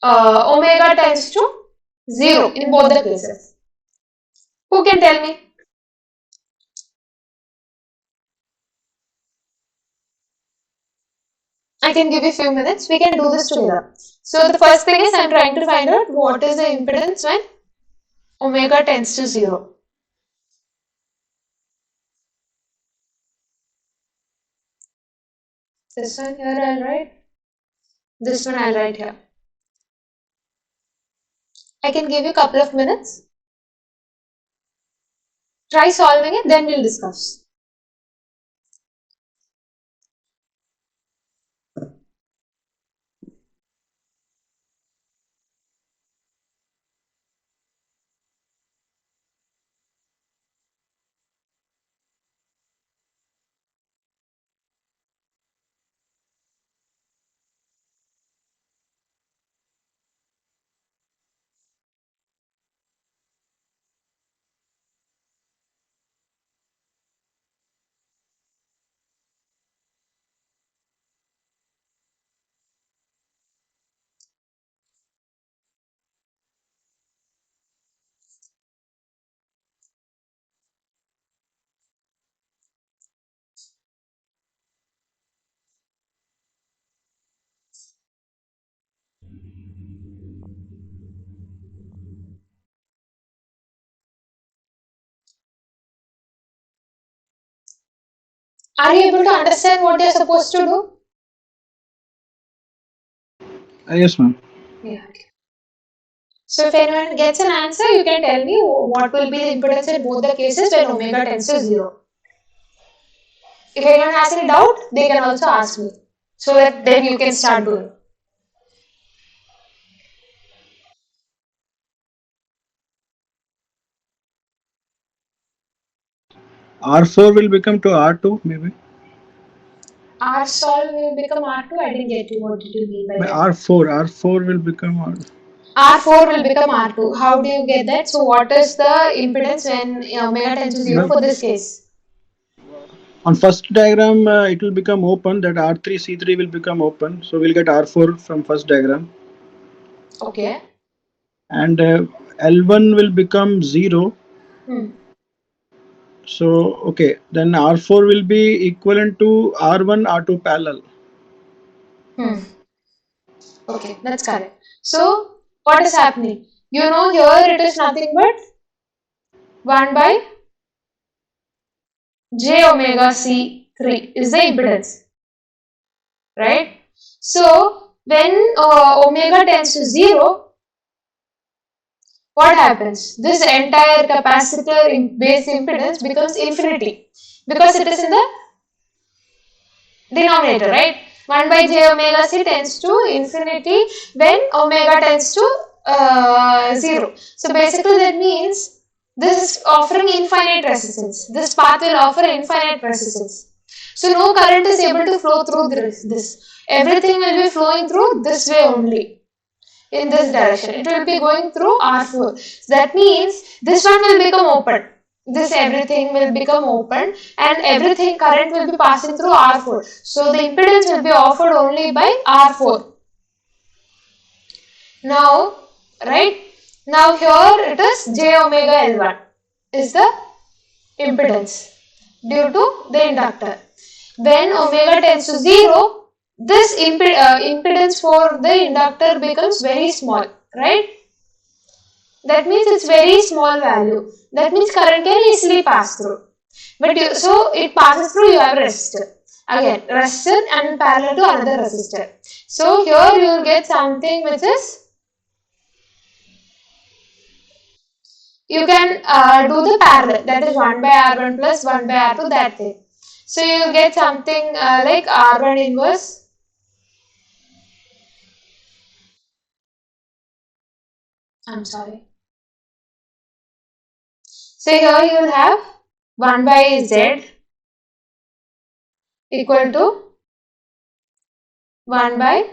Speaker 1: omega tends to 0 in both the cases. Who can tell me? I can give you a few minutes. We can do this together. So the first thing is I'm trying to find out what is the impedance when omega tends to 0. This one here I'll write. This one I'll write here. I can give you a couple of minutes. Try solving it, then we'll discuss. Are you able to understand what you're supposed to do?
Speaker 3: Yes, ma'am.
Speaker 1: Yeah. Okay. So if anyone gets an answer, you can tell me what will be the impedance in both the cases when omega tends to 0. If anyone has any doubt, they can also ask me. So that then you can start doing.
Speaker 3: R4 will become to R2 maybe.
Speaker 1: R sol will become R2. I didn't get you. What did you mean by
Speaker 3: By
Speaker 1: that?
Speaker 3: R4 will become R.
Speaker 1: R4 will become R2. How do you get that? So what is the impedance when omega tends to 0 for this case?
Speaker 3: On first diagram, it will become open. That R3 C3 will become open. So we'll get R4 from first diagram,
Speaker 1: Okay.
Speaker 3: and L1 will become 0.
Speaker 1: Hmm.
Speaker 3: So okay, then R4 will be equivalent to R1 R2 parallel.
Speaker 1: Hmm. Okay, that's correct. So what is happening? You know here it is nothing but 1 by j omega c3 is the impedance, right? So when omega tends to 0, what happens? This entire capacitor base impedance becomes infinity because it is in the denominator, right? 1 by j omega c tends to infinity when omega tends to 0. So basically that means this is offering infinite resistance. This path will offer infinite resistance. So no current is able to flow through this. Everything will be flowing through this way only, in this direction. It will be going through R4. So that means this one will become open. This everything will become open and everything current will be passing through R4. So the impedance will be offered only by R4. Now, right? Now here it is j omega L1 is the impedance due to the inductor. When omega tends to 0, this impedance for the inductor becomes very small, right? That means it's very small value. That means current can easily pass through. But so it passes through, you have a resistor. Again, resistor and parallel to another resistor. So here you will get something which is, you can do the parallel, that is 1 by R1 plus 1 by R2, that thing. So you will get something like R1 inverse. I'm sorry. So here you will have 1 by Z equal to 1 by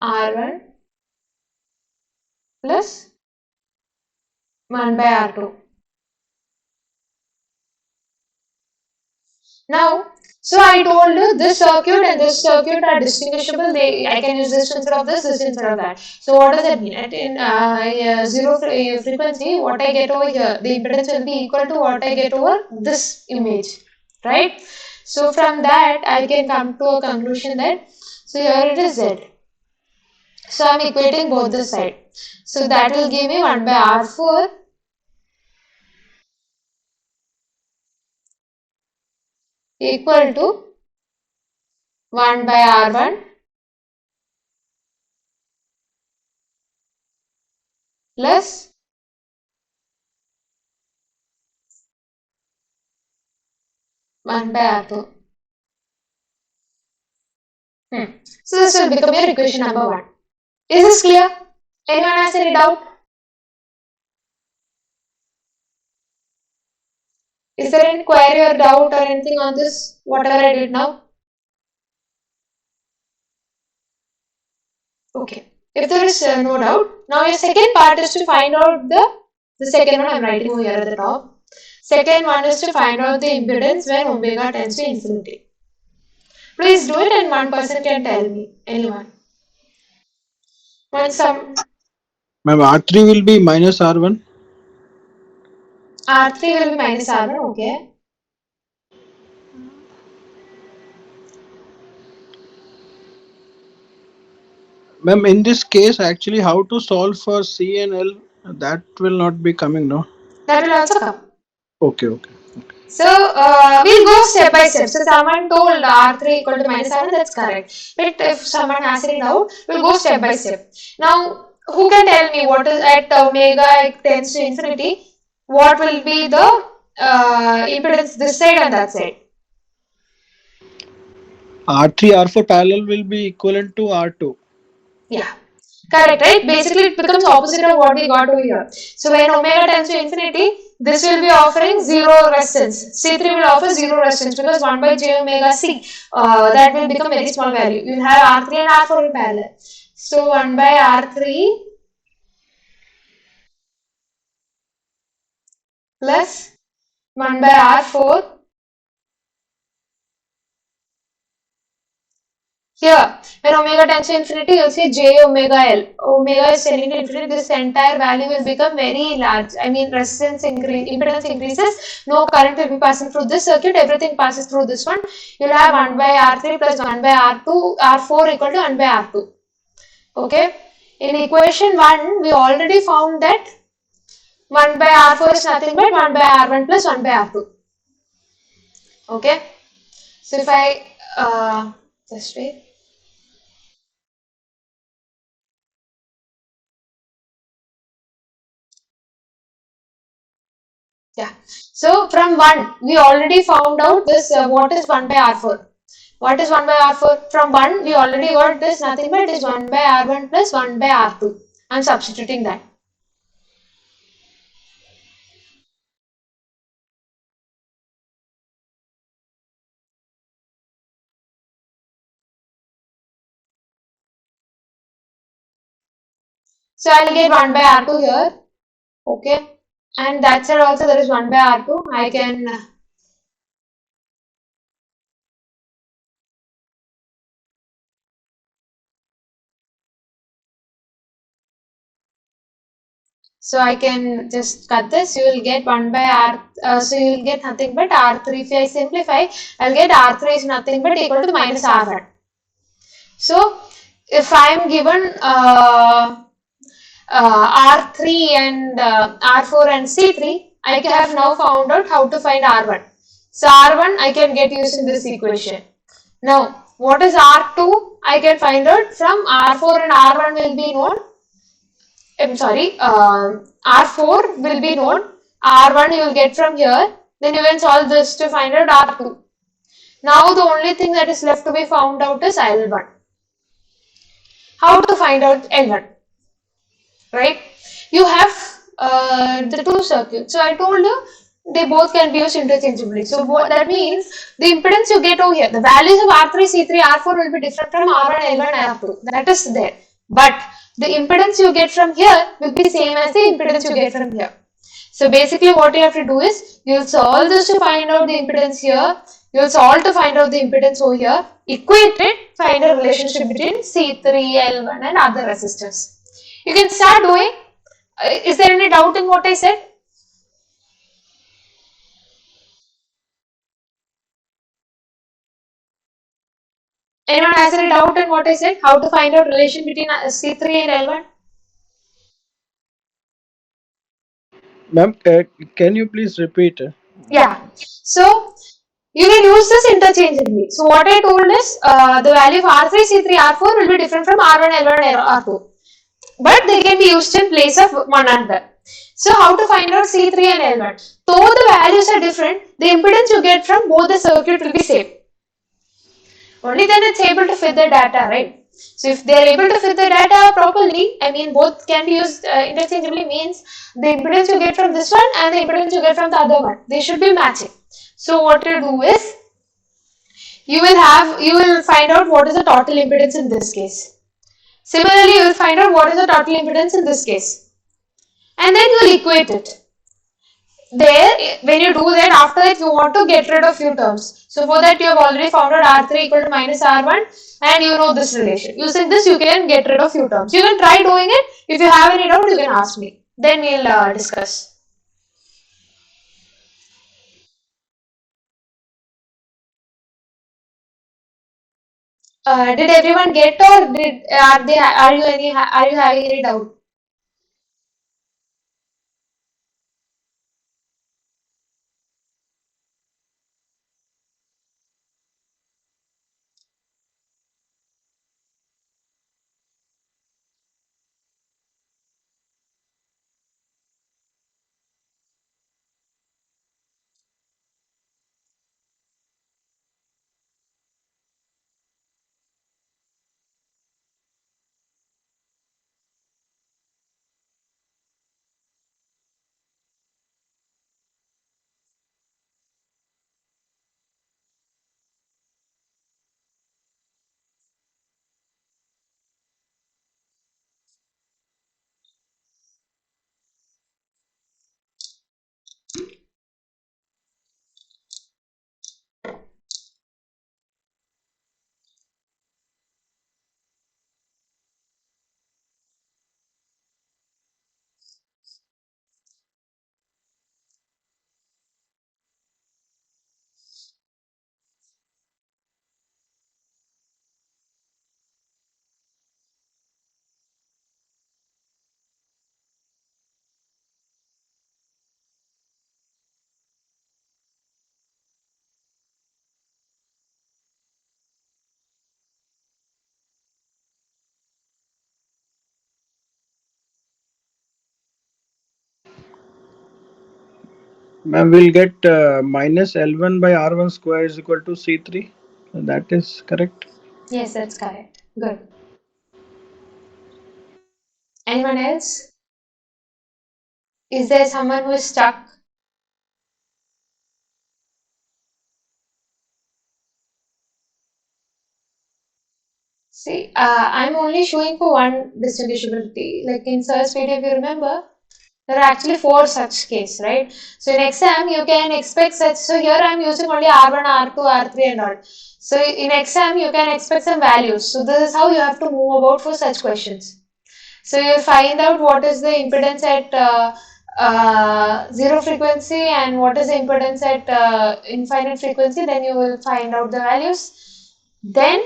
Speaker 1: R1 plus 1 by R2. Now, so I told you this circuit and this circuit are distinguishable. I can use this instead of this instead of that. So what does that mean? At in zero frequency, what I get over here, the impedance will be equal to what I get over this image, right? So from that, I can come to a conclusion that, so here it is Z. So I'm equating both the side. So that will give me 1 by R4 equal to 1 by R1 plus 1 by R2. So this will become your equation number 1. Is this clear? Anyone has any doubt? Is there any query or doubt or anything on this, whatever I did now? Okay. If there is no doubt, now your second part is to find out the second one I'm writing over here at the top. Second one is to find out the impedance when omega tends to infinity. Please do it and one person can tell me. Anyone. When some
Speaker 3: Ma'am, R3 will be minus R1.
Speaker 1: R3 will be minus R1, okay.
Speaker 3: Ma'am, in this case, actually, how to solve for C and L, that will not be coming, no?
Speaker 1: That will also come.
Speaker 3: Okay, okay.
Speaker 1: So we'll go step by step. So someone told R3 equal to minus R1, that's correct. But if someone has any doubt, we'll go step by step. Now, who can tell me what is at omega tends to infinity? What will be the impedance this side and that side?
Speaker 3: R3, R4 parallel will be equivalent to R2.
Speaker 1: Yeah. Correct, right? Basically, it becomes opposite of what we got over here. So when omega tends to infinity, this will be offering zero resistance. C3 will offer zero resistance because 1 by j omega c, that will become very small value. You will have R3 and R4 in parallel. So 1 by R3 plus 1 by R4. Here, when omega tends to infinity, you'll see j omega L. Omega is tending to infinity, this entire value will become very large. I mean, resistance increase, impedance increases, no current will be passing through this circuit, everything passes through this one. You'll have 1 by R3 plus 1 by R2, R4 equal to 1 by R2. Okay? In equation 1, we already found that 1 by R4 is nothing but 1 by R1 plus 1 by R2. Okay? So if I, just wait. Yeah. So from 1, we already found out this what is 1 by R4. What is 1 by R4? From 1, we already got this nothing but it is 1 by R1 plus 1 by R2. I am substituting that. So I will get 1 by R2 here. Okay. And that side also there is 1 by R2. I can so I can just cut this. You will get 1 by R. So you will get nothing but R3. If I simplify, I will get R3 is nothing but equal to minus R1. So if I am given R3 and R4 and C3, I have now found out how to find R1. So R1 I can get using this equation. Now what is R2? I can find out from R4 and R1 will be known. I'm sorry, R4 will be known. R1 you will get from here. Then you can solve this to find out R2. Now the only thing that is left to be found out is L1. How to find out L1? Right? You have the two circuits. So I told you they both can be used interchangeably. So what that means the impedance you get over here, the values of R3, C3, R4 will be different from R1, L1, and R2. That is there. But the impedance you get from here will be same as the impedance you get from here. So basically what you have to do is you'll solve this to find out the impedance here. You'll solve to find out the impedance over here. Equate it, find a relationship between C3, L1 and other resistors. You can start doing. Is there any doubt in what I said? Anyone has any doubt in what I said? How to find out relation between C3 and L1?
Speaker 3: Ma'am, can you please repeat?
Speaker 1: Yeah. So you can use this interchangeably. So what I told is the value of R3, C3, R4 will be different from R1, L1 and R2. But they can be used in place of one another. So how to find out C3 and L1? Though the values are different, the impedance you get from both the circuit will be same. Only then it's able to fit the data, right? So if they're able to fit the data properly, I mean both can be used interchangeably means the impedance you get from this one and the impedance you get from the other one. They should be matching. So what you do is you will find out what is the total impedance in this case. Similarly, you will find out what is the total impedance in this case. And then you will equate it. There, when you do that, after that you want to get rid of few terms. So for that you have already found out R3 equal to minus R1 and you know this relation. Using this you can get rid of few terms. You can try doing it. If you have any doubt you can ask me. Then we'll discuss. Did everyone get or are you having any doubt?
Speaker 3: Ma'am, we'll get minus L1 by R1 square is equal to C3. So that is correct.
Speaker 1: Yes, that's correct. Good. Anyone else? Is there someone who is stuck? See, I'm only showing for one distinguishability. Like in search video, if you remember, there are actually four such case, right? So in exam, you can expect such. So here I'm using only R1, R2, R3 and all. So in exam, you can expect some values. So this is how you have to move about for such questions. So you find out what is the impedance at zero frequency and what is the impedance at infinite frequency. Then you will find out the values. Then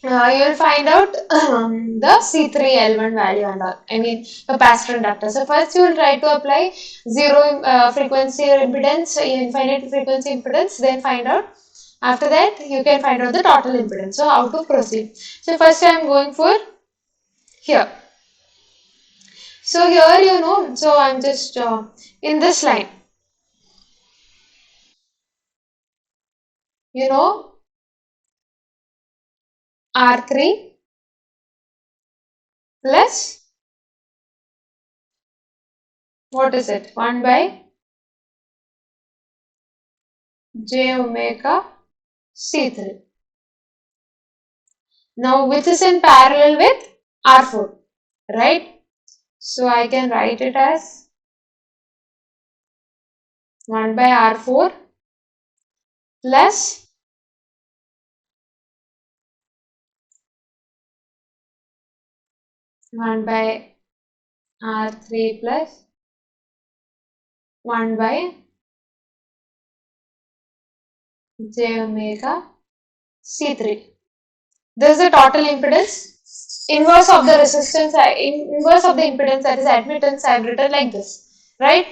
Speaker 1: you will find out the C3L1 value and all. I mean capacitor inductor. So first you will try to apply zero frequency impedance, infinite frequency impedance. Then find out. After that you can find out the total impedance. So how to proceed? So first I am going for here. So here so I'm just in this line, you know, R3 plus what is it? 1 by j omega C3. Now which is in parallel with R4, right? So I can write it as 1 by R4 plus 1 by R3 plus 1 by j omega C3. This is the total impedance. Inverse of the resistance, inverse of the impedance, that is admittance, I have written like this, right?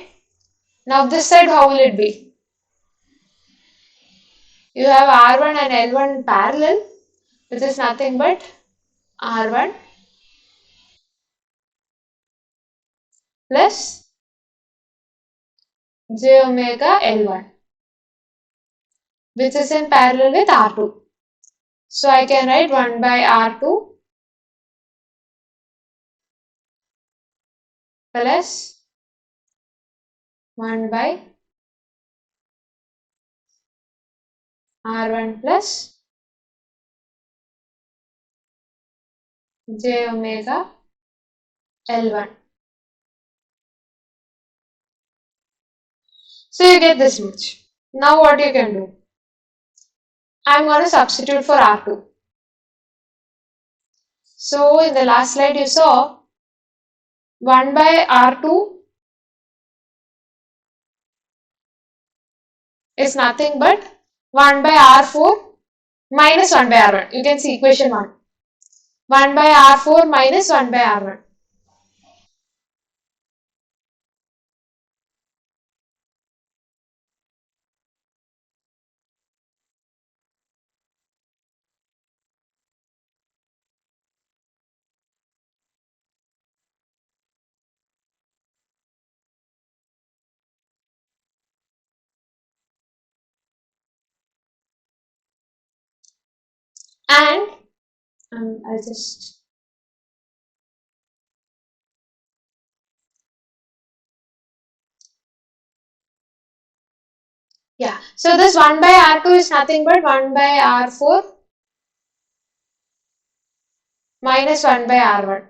Speaker 1: Now this side, how will it be? You have R1 and L1 parallel, which is nothing but R1 plus j omega L1, which is in parallel with R2. So I can write 1 by R2 plus 1 by R1 plus j omega L1. So you get this much. Now what you can do? I'm going to substitute for R2. So in the last slide you saw 1 by R2 is nothing but 1 by R4 minus 1 by R1. You can see equation 1. 1 by R4 minus 1 by R1. And I'll just yeah. So this 1 by R2 is nothing but 1 by R4 minus 1 by R1.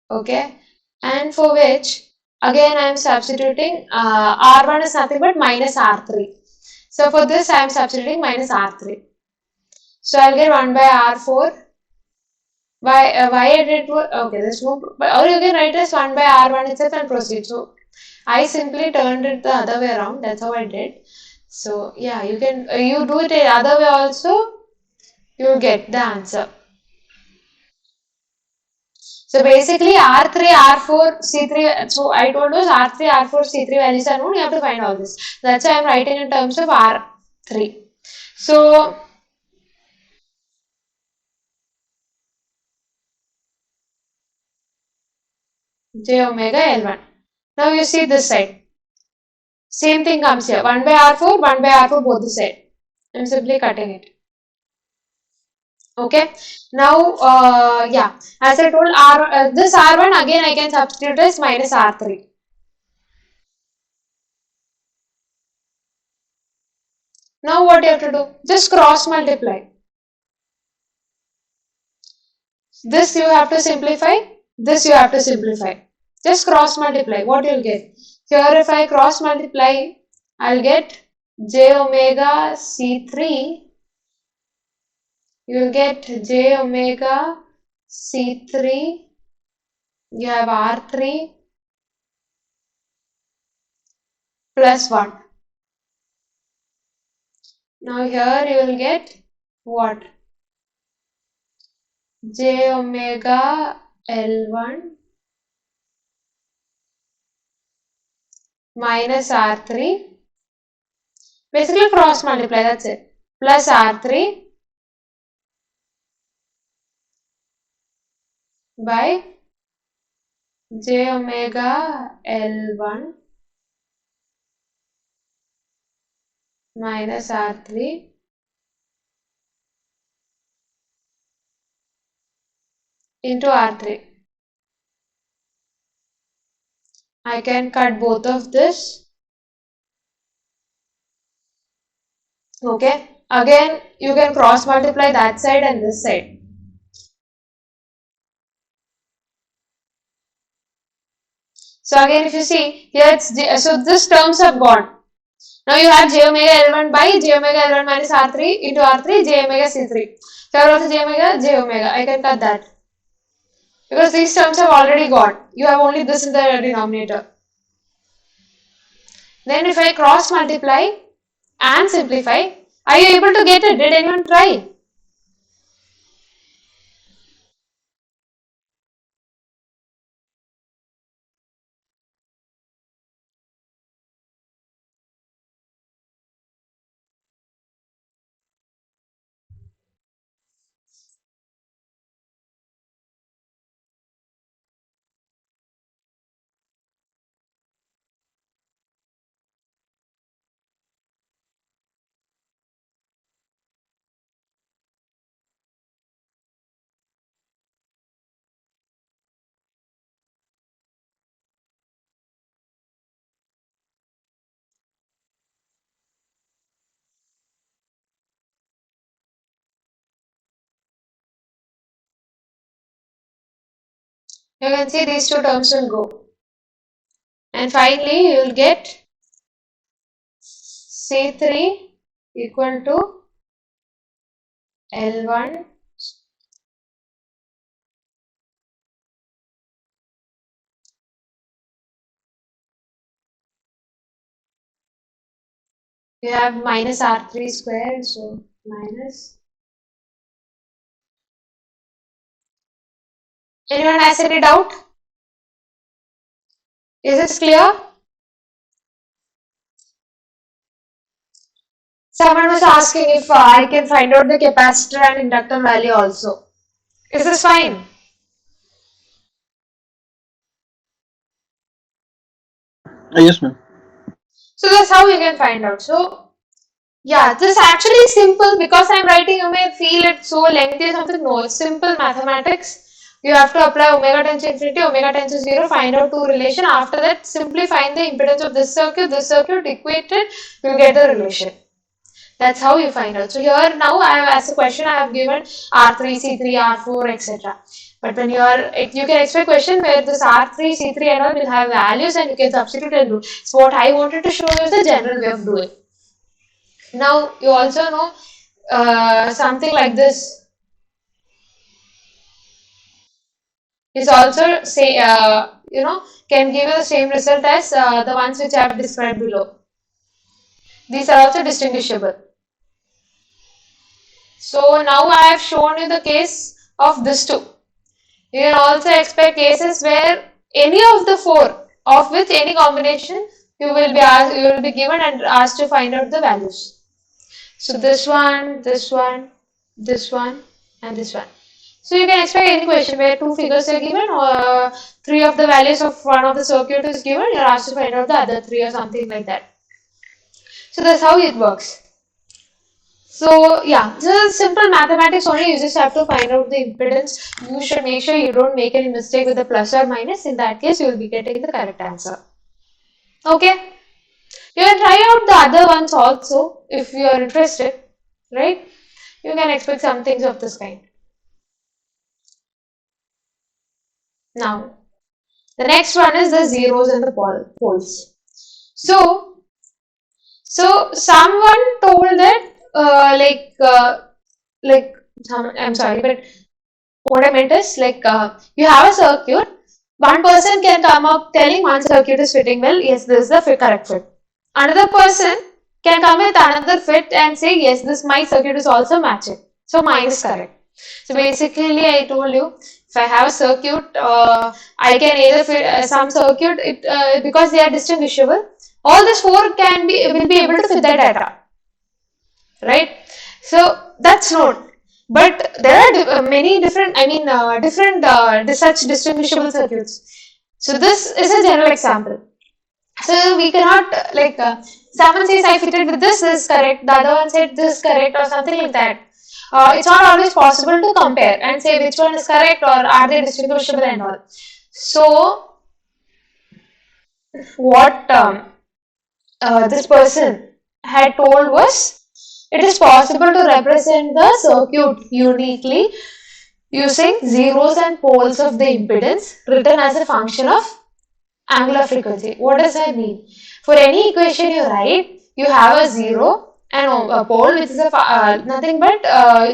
Speaker 1: Okay. And for which again I am substituting R1 is nothing but minus R3. So for this I am substituting minus R3. So I'll get 1 by R4. Why I did okay, there's no, or you can write as 1 by R1 itself and proceed. So I simply turned it the other way around. That's how I did. So yeah, you can you do it the other way also. You will get the answer. So basically R3, R4, C3. So I told us R3, R4, C3 values are known. You have to find all this. That's why I'm writing in terms of R3. So j omega L1. Now you see this side. Same thing comes here. 1 by R4, 1 by R4 both the side. I'm simply cutting it. Okay. Now, yeah, as I told, this R1 again I can substitute as minus R3. Now what you have to do? Just cross multiply. This you have to simplify. This you have to simplify. Just cross multiply. What you'll get? Here if I cross multiply, I'll get j omega C3. You'll get j omega C3. You have R3 plus 1. Now here you will get what? J omega L1 minus R3. Basically cross multiply, that's it. Plus R3 by j omega L1 minus R3 into R3. I can cut both of this. Okay. Again, you can cross multiply that side and this side. So again, if you see here, so this terms have gone. Now you have j omega L1 by j omega L1 minus R3 into R3 j omega C3. Here also j omega. I can cut that. Because these terms have already gone. You have only this in the denominator. Then if I cross multiply and simplify, are you able to get it? Did anyone try? You can see these two terms will go. And finally, you will get C3 equal to L1 you have minus R3 squared, so minus. Anyone has any doubt? Is this clear? Someone was asking if I can find out the capacitor and inductor value also. Is this fine?
Speaker 3: Yes, ma'am.
Speaker 1: So that's how you can find out. So yeah, this actually is simple. Because I'm writing, you may feel it so lengthy or something. No, it's simple mathematics. You have to apply omega tends to infinity, omega tends to 0, find out two relation. After that, simply find the impedance of this circuit, equate it, you get the relation. That's how you find out. So here now I have asked a question, I have given R3, C3, R4, etc. But when you can expect question where this R3, C3 and all will have values and you can substitute and do. So what I wanted to show you is the general way of doing. Now you also know something like this is also say can give you the same result as the ones which I have described below. These are also distinguishable. So now I have shown you the case of this two. You can also expect cases where any of the four, of which any combination you will be given and asked to find out the values. So this one, this one, this one, and this one. So you can expect any question where two figures are given or three of the values of one of the circuit is given. You are asked to find out the other three or something like that. So that's how it works. So yeah, just simple mathematics only. You just have to find out the impedance. You should make sure you don't make any mistake with the plus or minus. In that case, you will be getting the correct answer. Okay. You can try out the other ones also if you are interested, right? You can expect some things of this kind. Now, the next one is the zeros and the poles. So, so someone told that I'm sorry, but what I meant is you have a circuit. One person can come up telling one circuit is fitting well. Yes, this is the correct fit. Another person can come with another fit and say yes, this my circuit is also matching. So mine is correct. So basically, I told you if I have a circuit, I can either fit some circuit because they are distinguishable. All these four can be will be able to fit the data, right? So that's known. But there are many different, such distinguishable circuits. So this is a general example. So we cannot someone says I fitted with this is correct, the other one said this is correct or something like that. It's not always possible to compare and say which one is correct or are they distinguishable and all. So what this person had told was it is possible to represent the circuit uniquely using zeros and poles of the impedance written as a function of angular frequency. What does that mean? For any equation you write, you have a zero and a pole which is nothing but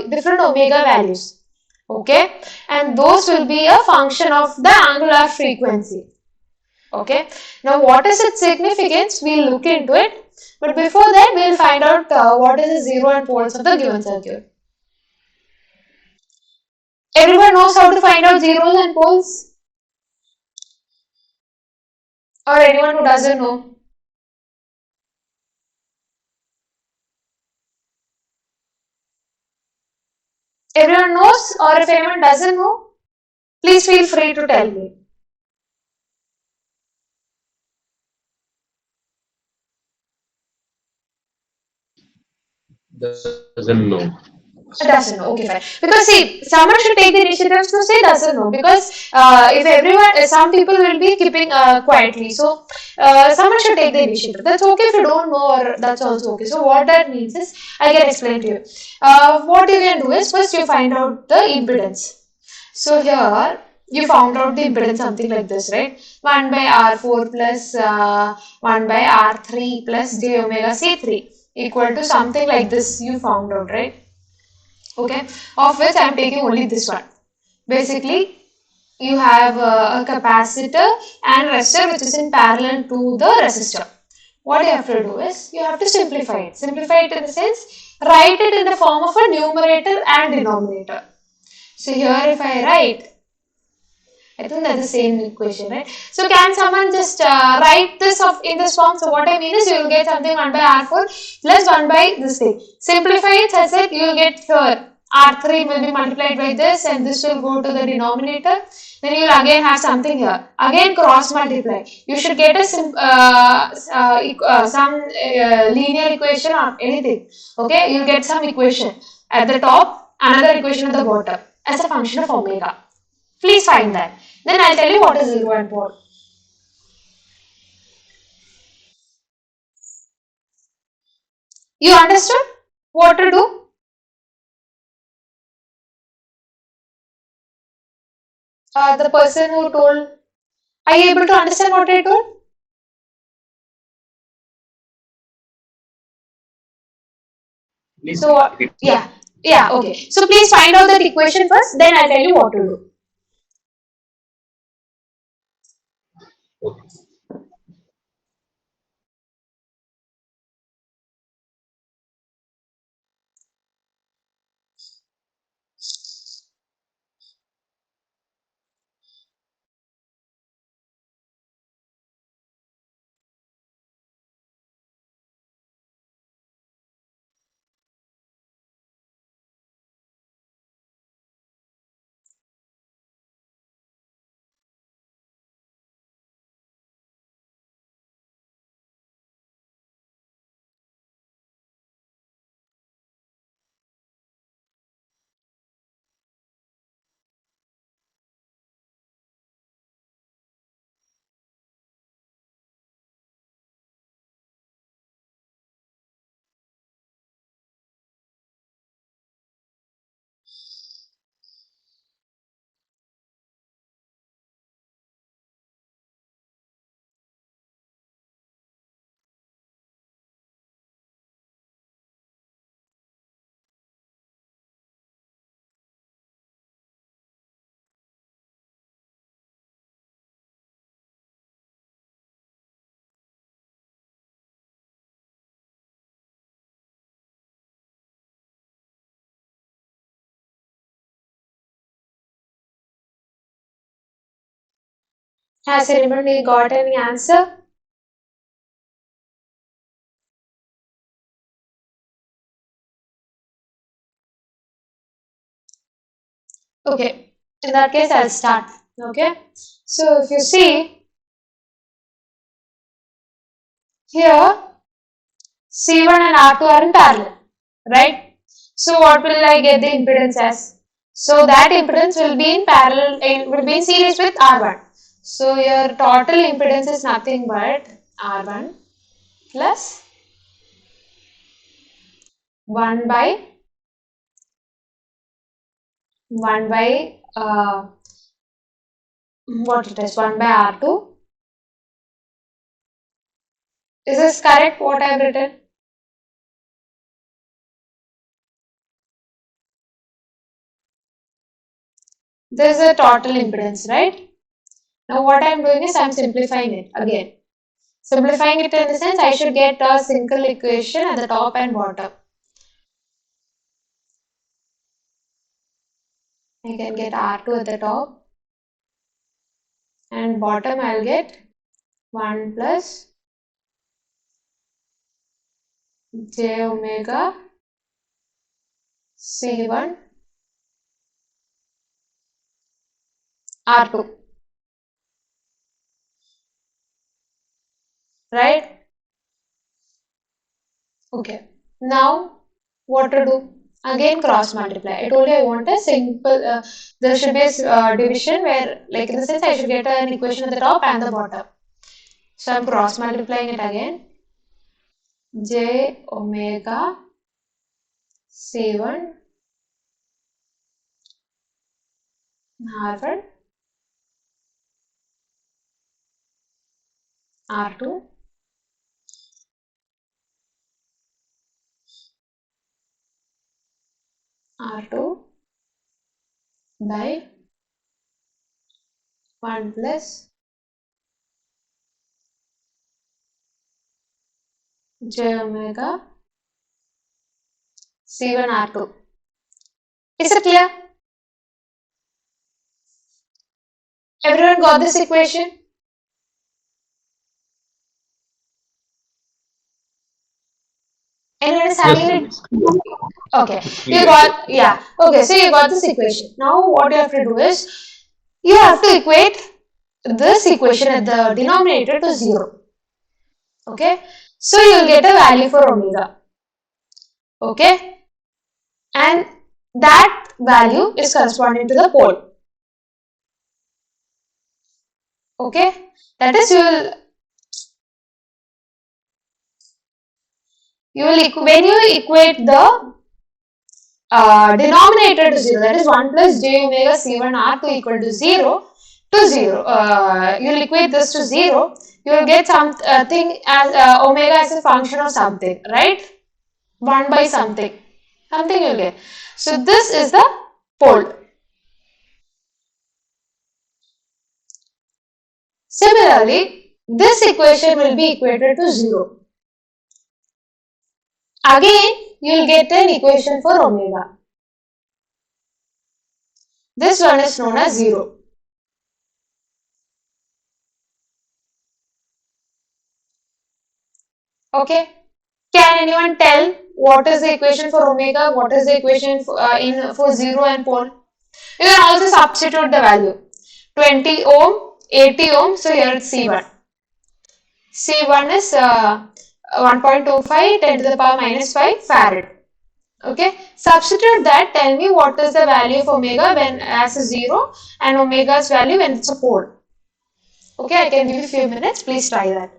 Speaker 1: different omega values. Okay, and those will be a function of the angular frequency. Okay, now what is its significance? We'll look into it. But before that, we'll find out what is the zero and poles of the given circuit. Everyone knows how to find out zeros and poles? Or anyone who doesn't know? Everyone knows, or if anyone doesn't know, please feel free to tell me.
Speaker 4: Doesn't know.
Speaker 1: Doesn't know. Okay, fine. Because see, someone should take the initiative to say doesn't know. Because if everyone, some people will be keeping quietly. So someone should take the initiative. That's okay if you don't know, or that's also okay. So what that means is, I can explain to you. What you can do is first you find out the impedance. So here you found out the impedance something like this, right? 1 by R4 plus 1 by R3 plus j omega C3 equal to something like this you found out, right? Okay, of which I am taking only this one. Basically, you have a capacitor and resistor which is in parallel to the resistor. What you have to do is you have to simplify it. Simplify it in the sense, write it in the form of a numerator and denominator. So here if I write, I think that's the same equation, right? So can someone just write this in this form? So what I mean is you will get something 1 by R4 plus 1 by this thing. Simplify it such that you will get here R3 will be multiplied by this and this will go to the denominator. Then you will again have something here. Again cross multiply. You should get a some linear equation or anything. Okay, you will get some equation at the top, another equation at the bottom as a function of omega. Please find that. Then I'll tell you what is zero and pole. You understood what to do? The person who told, are you able to understand what I told?
Speaker 4: Please
Speaker 1: So,
Speaker 4: repeat.
Speaker 1: yeah, okay. So please find out that equation first, then I'll tell you what to do.
Speaker 4: Okay.
Speaker 1: Has anybody got any answer? Okay, in that case, I'll start. Okay, so if you see here, C1 and R2 are in parallel, right? So what will I get the impedance as? So that impedance will be in parallel, will be in series with R1. So your total impedance is nothing but R1 plus 1 by 1 by what it is, 1 by R2. Is this correct what I have written? This is a total impedance, right? Now what I am doing is I am simplifying it again. Simplifying it in the sense I should get a single equation at the top and bottom. I can get R2 at the top and bottom I'll get 1 plus j omega C1 R2, right? Okay. Now what to do? Again cross multiply. I told you I want a simple, there should be a division where, like in the sense I should get an equation at the top and the bottom. So I'm cross multiplying it again. J omega C1 R1 R2 R2 by 1 plus j omega C1 R2. Is it clear? Everyone got this equation? Anyone is
Speaker 4: Yes,
Speaker 1: having it?
Speaker 4: sir.
Speaker 1: Okay,
Speaker 4: It's
Speaker 1: you
Speaker 4: clear.
Speaker 1: got, yeah. Okay, so you got this equation. Now what you have to do is, you have to equate this equation at the denominator to 0. Okay, so you will get a value for omega. Okay, and that value is corresponding to the pole. Okay, that is when you equate the denominator to 0, that is 1 plus j omega c1 r2 equal to 0 to 0. You will equate this to 0. You will get something as omega as a function of something, right? 1 by something. Something you will get. So this is the pole. Similarly, this equation will be equated to 0. Again, you will get an equation for omega. This one is known as 0. Okay. Can anyone tell what is the equation for omega? What is the equation for 0 and pole? You can also substitute the value. 20 ohm, 80 ohm. So here it's C1. C1 is 1.25 10 to the power minus 5 farad. Okay. Substitute that. Tell me what is the value of omega when as a 0 and omega's value when it's a pole. Okay. I can give you a few minutes. Please try that.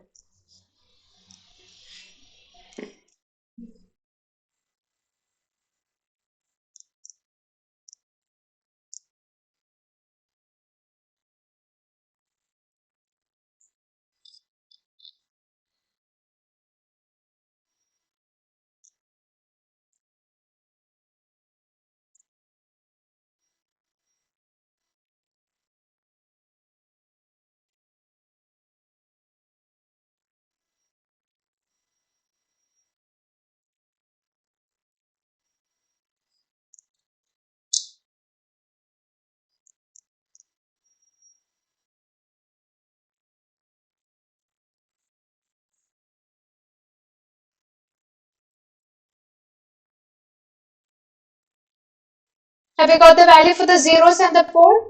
Speaker 1: Have you got the value for the zeros and the pole?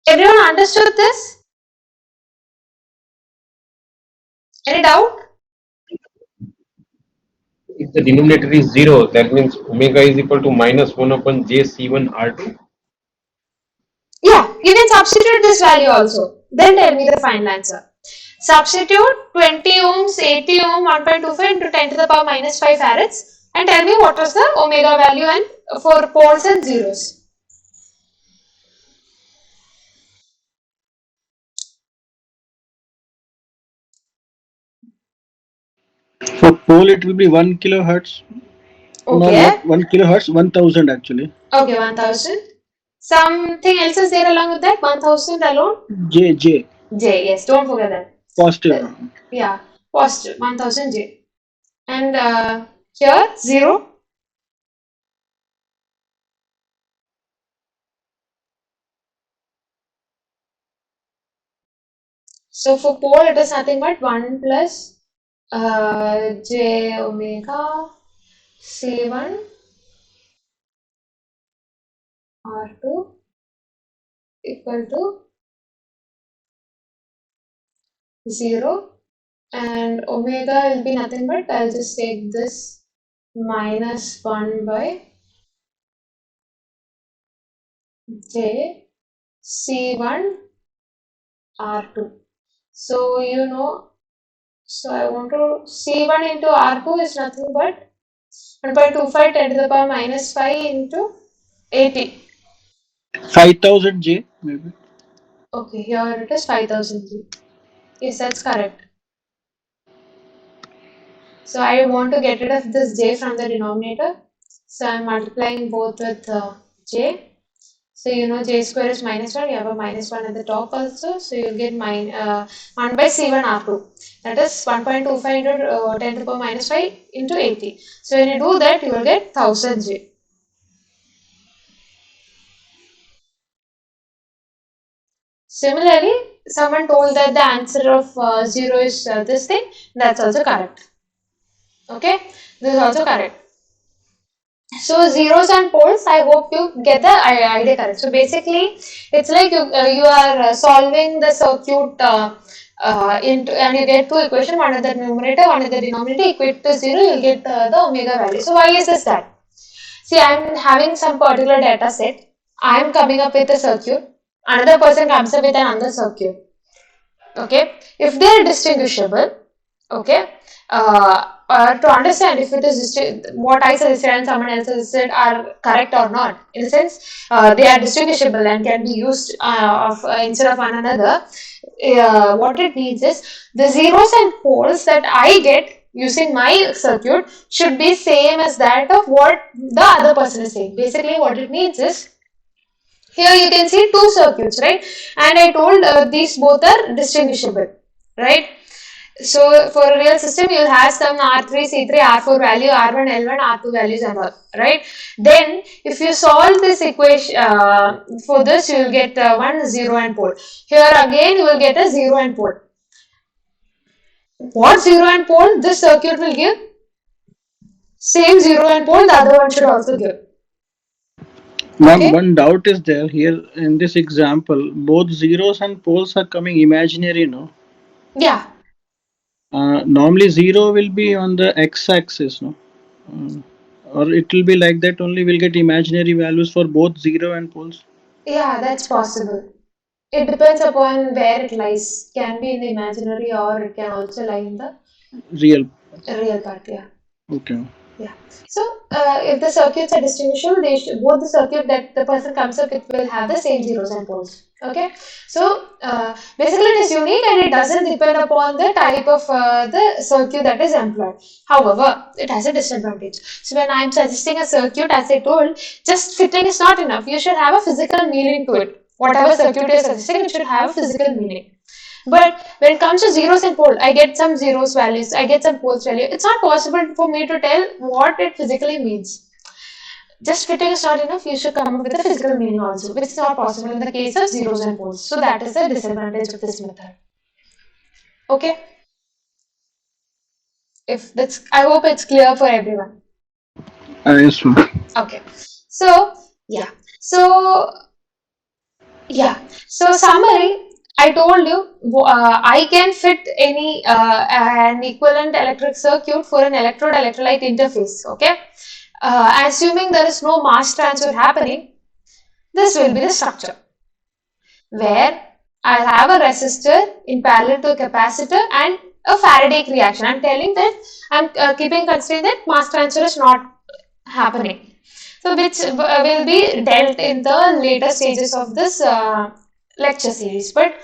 Speaker 1: Everyone understood this? Any doubt?
Speaker 4: If the denominator is 0, that means omega is equal to minus 1 upon j C1 R2.
Speaker 1: Yeah, you can substitute this value also. Then tell me the final answer. Substitute 20 ohms, 80 ohm, 1.25 into 10 to the power minus 5 farads and tell me what was the omega value and for poles and zeros.
Speaker 3: For pole, it will be 1 kilohertz. No,
Speaker 1: Okay.
Speaker 3: not 1 kilohertz, 1000 actually.
Speaker 1: Okay, 1000. Something else is there along with that? 1000 alone?
Speaker 3: J, J.
Speaker 1: J, yes, don't forget that.
Speaker 3: Positive.
Speaker 1: Yeah, positive 1000 J. And here 0. So for pole it is nothing but 1 plus j omega C1 R2 equal to 0 and omega will be nothing but I'll just take this minus 1 by j C1 R2. So so I want to C1 into R2 is nothing but 1.25 10 to the power minus 5 into 80.
Speaker 3: 5000 J, maybe.
Speaker 1: Okay, here it is 5000. Yes, that's correct. So I want to get rid of this j from the denominator. So I'm multiplying both with j. So j square is minus 1. You have a minus 1 at the top also. So you'll get 1 by C1 R2. That is 1.25 into 10 to the power minus 5 into 80. So when you do that, you will get 1000 j. Similarly, someone told that the answer of 0 is this thing. That's also correct. Okay, this is also correct. So zeros and poles, I hope you get the idea correct. So basically, it's like you are solving the circuit into and you get two equations, one is the numerator, one is the denominator, equate to 0, you'll get the omega value. So why is this that? See, I'm having some particular data set. I'm coming up with a circuit. Another person comes up with another circuit. Okay, if they are distinguishable, okay, to understand if it is what I suggested and someone else suggested are correct or not, in the sense they are distinguishable and can be used instead of one another, what it means is the zeros and poles that I get using my circuit should be same as that of what the other person is saying. Basically what it means is here you can see two circuits, right? And I told these both are distinguishable, right? So for a real system, you'll have some R3, C3, R4 value, R1, L1, R2 values and all, right? Then if you solve this equation for this, you will get 1, 0 and pole. Here again, you will get a 0 and pole. What 0 and pole? This circuit will give same 0 and pole, the other one should also give. Okay?
Speaker 3: One doubt is there here in this example. Both zeros and poles are coming imaginary, no?
Speaker 1: Yeah.
Speaker 3: Normally, zero will be on the x-axis, no? Or it will be like that only. We'll get imaginary values for both zero and poles.
Speaker 1: Yeah, that's possible. It depends upon where it lies. Can be in the imaginary or it can also lie in the
Speaker 3: Real.
Speaker 1: real part. Yeah.
Speaker 3: Okay.
Speaker 1: Yeah. So if the circuits are distinguishable, both the circuit that the person comes up with will have the same zeros and poles. Okay. So basically it is unique and it doesn't depend upon the type of the circuit that is employed. However, it has a disadvantage. So when I am suggesting a circuit, as I told, just fitting is not enough. You should have a physical meaning to it. Whatever circuit you are suggesting, it should have a physical meaning. But when it comes to zeros and pole, I get some zeros values, I get some poles value. It's not possible for me to tell what it physically means. Just fitting is not enough, you should come up with a physical meaning also, which is not possible in the case of zeros and poles. So that is the disadvantage of this method. Okay? If that's, I hope it's clear for everyone.
Speaker 3: Yes, ma'am.
Speaker 1: Okay. So, yeah. So, yeah. So, summary, I told you, I can fit any an equivalent electric circuit for an electrode electrolyte interface. Okay. Assuming there is no mass transfer happening, this will be the structure where I have a resistor in parallel to a capacitor and a Faraday reaction. I'm telling that I'm keeping constraint that mass transfer is not happening. So, which will be dealt in the later stages of this lecture series. But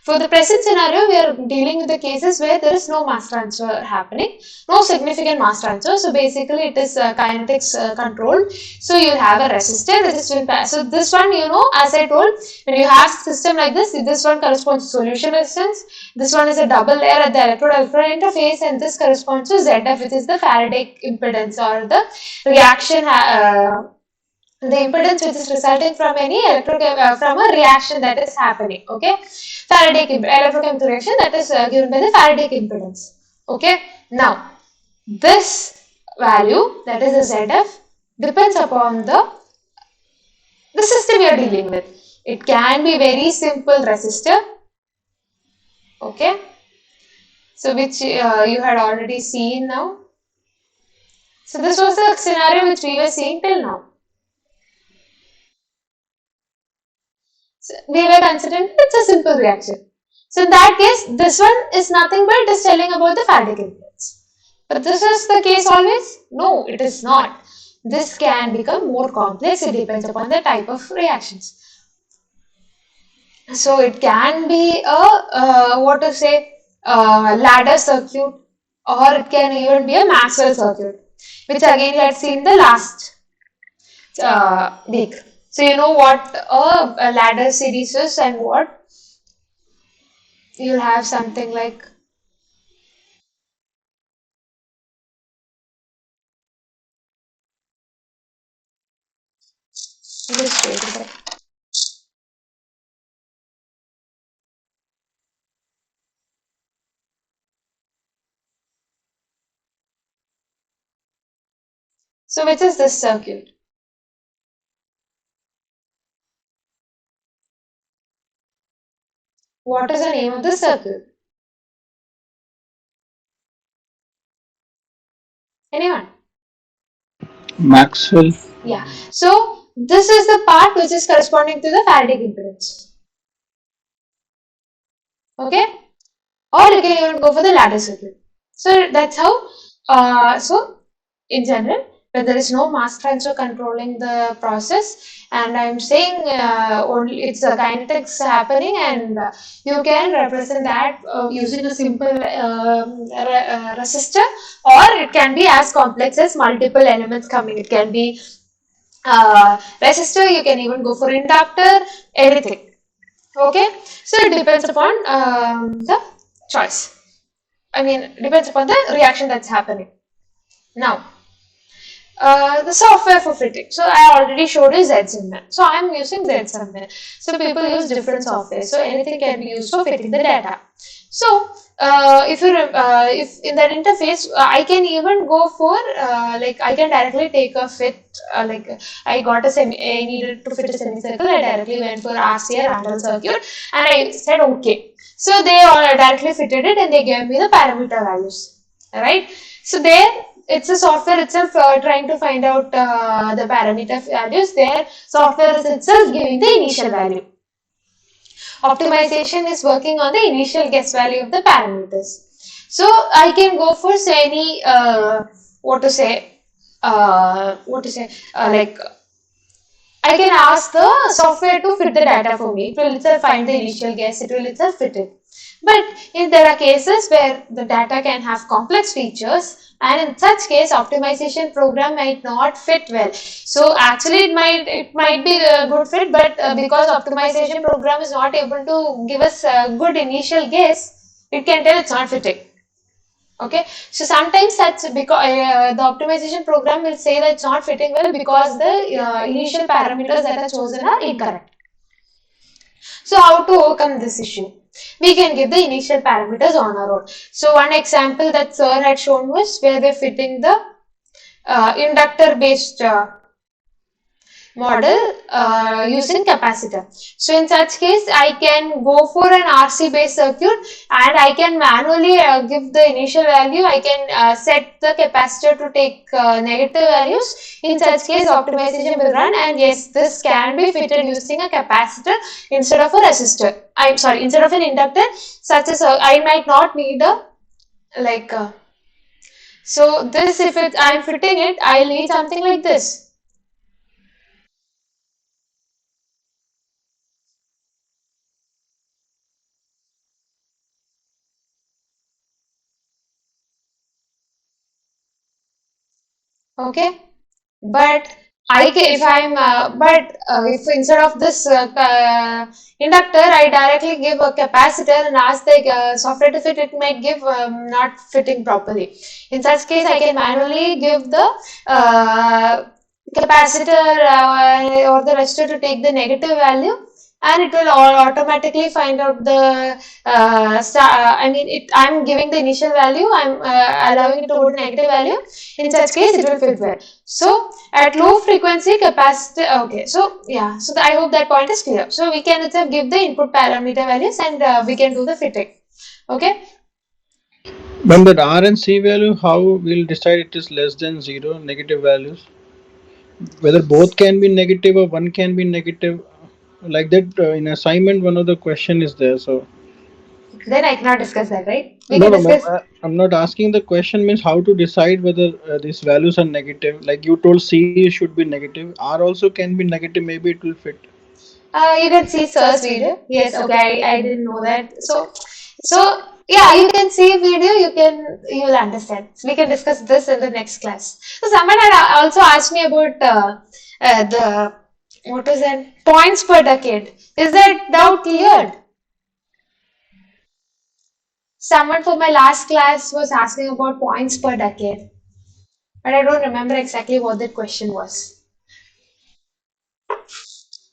Speaker 1: for the present scenario, we are dealing with the cases where there is no mass transfer happening, no significant mass transfer. So basically, it is kinetics controlled. So you'll have a resistor resistant pass. So this one, you know, as I told, when you have system like this one corresponds to solution resistance. This one is a double layer at the electrode interface, and this corresponds to ZF, which is the Faraday impedance or the reaction. The impedance which is resulting from any from a reaction that is happening. Okay, Faraday electrochemical reaction that is given by the Faraday impedance. Okay, now this value, that is the ZF, depends upon the system you are dealing with. It can be very simple resistor. Okay, so which you had already seen now. So this was the scenario which we were seeing till now. So we were considering it's a simple reaction. So in that case, this one is nothing but just telling about the Faraday impedance. But this is the case always? No, it is not. This can become more complex. It depends upon the type of reactions. So it can be a what to say ladder circuit, or it can even be a Maxwell circuit, which again we had seen the last week. So you know what a ladder series is and what you'll have something like this. Wait a sec. So which is this circuit? What is the name of this circuit? Anyone?
Speaker 3: Maxwell.
Speaker 1: Yeah. So this is the part which is corresponding to the Faraday impedance. Okay. Or you can even go for the ladder circuit. So that's how. So in general, when there is no mass transfer controlling the process, and I'm saying only it's a kinetics happening, and you can represent that using a simple resistor, or it can be as complex as multiple elements coming. It can be resistor. You can even go for inductor. Anything. Okay, so it depends upon the choice. I mean, it depends upon the reaction that's happening. Now, the software for fitting. So I already showed you ZSIM. So I'm using ZSIM. So people use different software. So anything can be used for fitting the data. So if in that interface, I can even go for like I can directly take a fit. Like I got a I needed to fit a semicircle. I directly went for RC or random circuit, and I said okay. So they all directly fitted it, and they gave me the parameter values. Alright. So there it's a software itself trying to find out the parameter values. There software is itself giving the initial value. Optimization is working on the initial guess value of the parameters. So I can go for any what to say like I can ask the software to fit the data for me. It will itself find the initial guess. It will itself fit it. But if there are cases where the data can have complex features, and in such case optimization program might not fit well. So actually it might be a good fit, but because optimization program is not able to give us a good initial guess, it can tell it's not fitting. Okay, so sometimes that's because the optimization program will say that it's not fitting well because the initial parameters that are chosen are incorrect. So how to overcome this issue? We can give the initial parameters on our own. So one example that sir had shown was where we're fitting the inductor based model using capacitor. So in such case, I can go for an RC based circuit and I can manually give the initial value. I can set the capacitor to take negative values. In such case, optimization will run, and yes, this can be fitted using a capacitor instead of a resistor. I'm sorry, instead of an inductor, such as I might not need a like. So this, if it I'm fitting it, I'll need something like this. Okay, but I can, if I'm but if instead of this inductor I directly give a capacitor and ask the software to fit, it might give not fitting properly. In such case I can manually give the capacitor or the resistor to take the negative value, and it will automatically find out the I mean it I'm giving the initial value, I'm allowing it to go to negative value. In such case it will fit well. So at low frequency capacitor, okay, so yeah, so I hope that point is clear. So we can itself give the input parameter values and we can do the fitting. Okay.
Speaker 3: When that R and C value, how we'll decide it is less than 0, negative values? Whether both can be negative or one can be negative, like that in assignment one of the question is there. So
Speaker 1: Then I cannot discuss that, right? We
Speaker 3: no,
Speaker 1: can
Speaker 3: no, ma'am,
Speaker 1: discuss.
Speaker 3: I'm not asking. The question means how to decide whether these values are negative. Like you told, C should be negative. R also can be negative. Maybe it will fit.
Speaker 1: You can see Sir's video. Yes, okay, I didn't know that. So yeah, you can see video. You'll understand. So we can discuss this in the next class. So someone had also asked me about the what is that points per decade. Is that doubt cleared? Someone for my last class was asking about points per decade, but I don't remember exactly what that question was.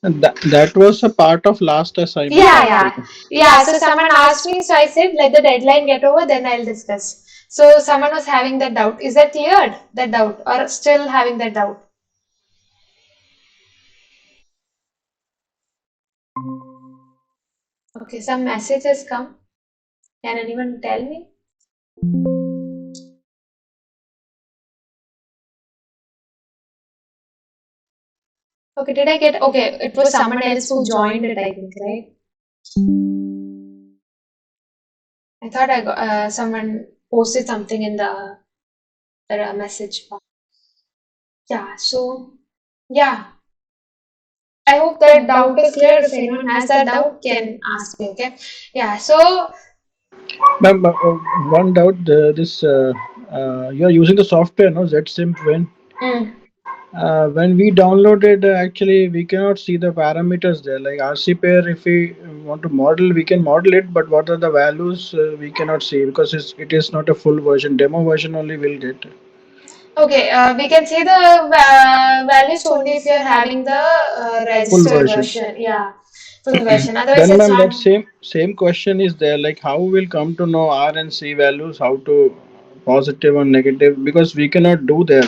Speaker 3: And that was a part of last assignment
Speaker 1: Yeah,
Speaker 3: actually.
Speaker 1: yeah. So someone asked me, so I said, let the deadline get over, then I'll discuss. So someone was having that doubt. Is that cleared? That doubt, or still having that doubt? Okay, some message has come. Can anyone tell me? Okay, did I get? Okay, it was someone else who joined it, I think, right? I thought I got someone posted something in the message box. Yeah, so yeah, I hope that doubt is clear. If anyone has that doubt, can ask me. Okay. Yeah. So
Speaker 3: Ma'am, one doubt. This you are using the software, no? ZSIM Twin.
Speaker 1: mm,
Speaker 3: When we downloaded, actually we cannot see the parameters there. Like RC pair, if we want to model, we can model it, but what are the values we cannot see because it is not a full version. Demo version only will get.
Speaker 1: okay, we can see the values only if you're having the
Speaker 3: Full
Speaker 1: registered
Speaker 3: version.
Speaker 1: version. Yeah, full version. Otherwise,
Speaker 3: Then,
Speaker 1: it's
Speaker 3: ma'am, that
Speaker 1: not.
Speaker 3: same question is there. Like, how we'll come to know R and C values? How to positive or negative? Because we cannot do there.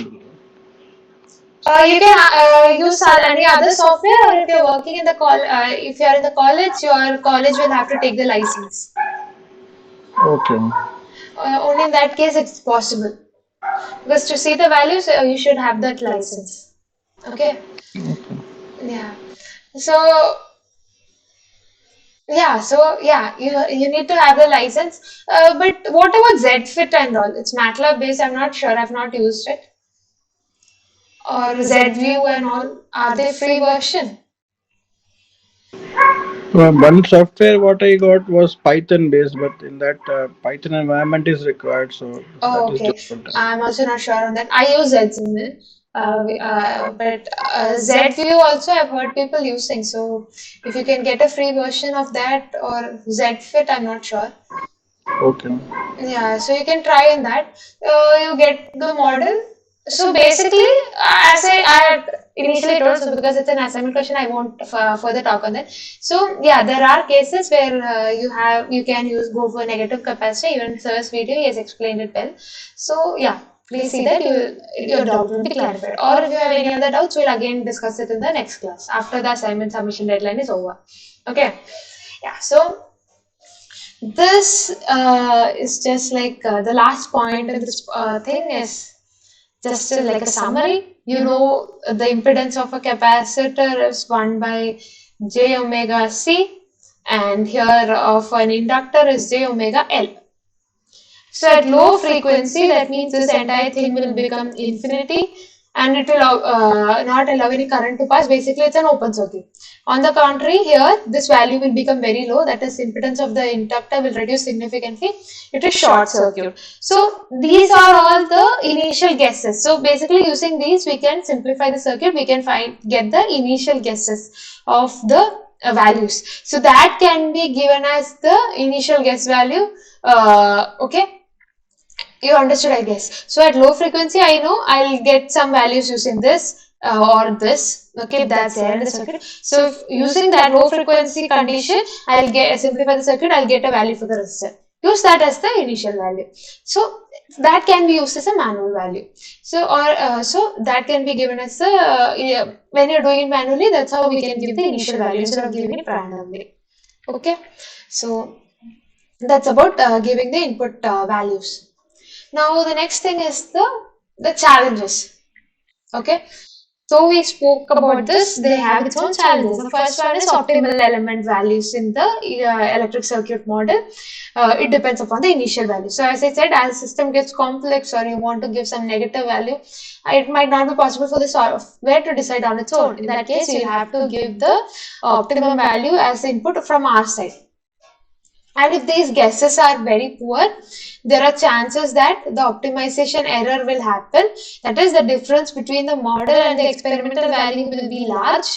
Speaker 1: You can use any other software, or if you're working in the if you're in the college, your college will have to take the license.
Speaker 3: Okay.
Speaker 1: Only in that case it's possible. Because to see the values, you should have that license. Okay. Yeah. So you need to have the license. But what about ZFit and all? It's MATLAB based. I'm not sure. I've not used it. Or ZView and all. Are they free version?
Speaker 3: One software what I got was Python based, but in that Python environment is required, so
Speaker 1: Oh,
Speaker 3: that is
Speaker 1: okay.
Speaker 3: different.
Speaker 1: I'm also not sure on that. I use Zsymbian, but ZView also I've heard people using. So if you can get a free version of that or ZFit, I'm not sure.
Speaker 3: Okay.
Speaker 1: Yeah, so you can try in that. You get the model. So basically, as I had initially told, so because it's an assignment question, I won't further talk on that. So yeah, there are cases where you can use go for negative capacitor. Even Sir's video, he has explained it well. So yeah, please see that your doubt will be clarified. Or if you have any other doubts, we'll again discuss it in the next class after the assignment submission deadline is over. Okay. Yeah. So this is just like the last point in this thing is just like a summary. You know, the impedance of a capacitor is 1 by j omega c, and here of an inductor is j omega L. So at low frequency, that means this entire thing will become infinity and it will not allow any current to pass. Basically, it's an open circuit. On the contrary, here this value will become very low. That is, impedance of the inductor will reduce significantly. It is short circuit. So these are all the initial guesses. So basically, using these, we can simplify the circuit. We can get the initial guesses of the values. So that can be given as the initial guess value. Okay, you understood, I guess. So at low frequency, I know I'll get some values using this or this. Okay, that's there in the circuit. So if using that low frequency condition, I'll get simplify the circuit. I'll get a value for the resistor. Use that as the initial value. So that can be used as a manual value. So that can be given as the when you're doing it manually. That's how we can give the initial value instead of giving it randomly. Okay, so that's about giving the input values. Now the next thing is the challenges. Okay. So we spoke about this. They have its own challenges. The first one is optimal element values in the electric circuit model. It depends upon the initial value. So as I said, as system gets complex or you want to give some negative value, it might not be possible for the software to decide on its own. In that case, you'll have to give the optimum value as input from our side. And if these guesses are very poor, there are chances that the optimization error will happen. That is, the difference between the model and the experimental value will be large.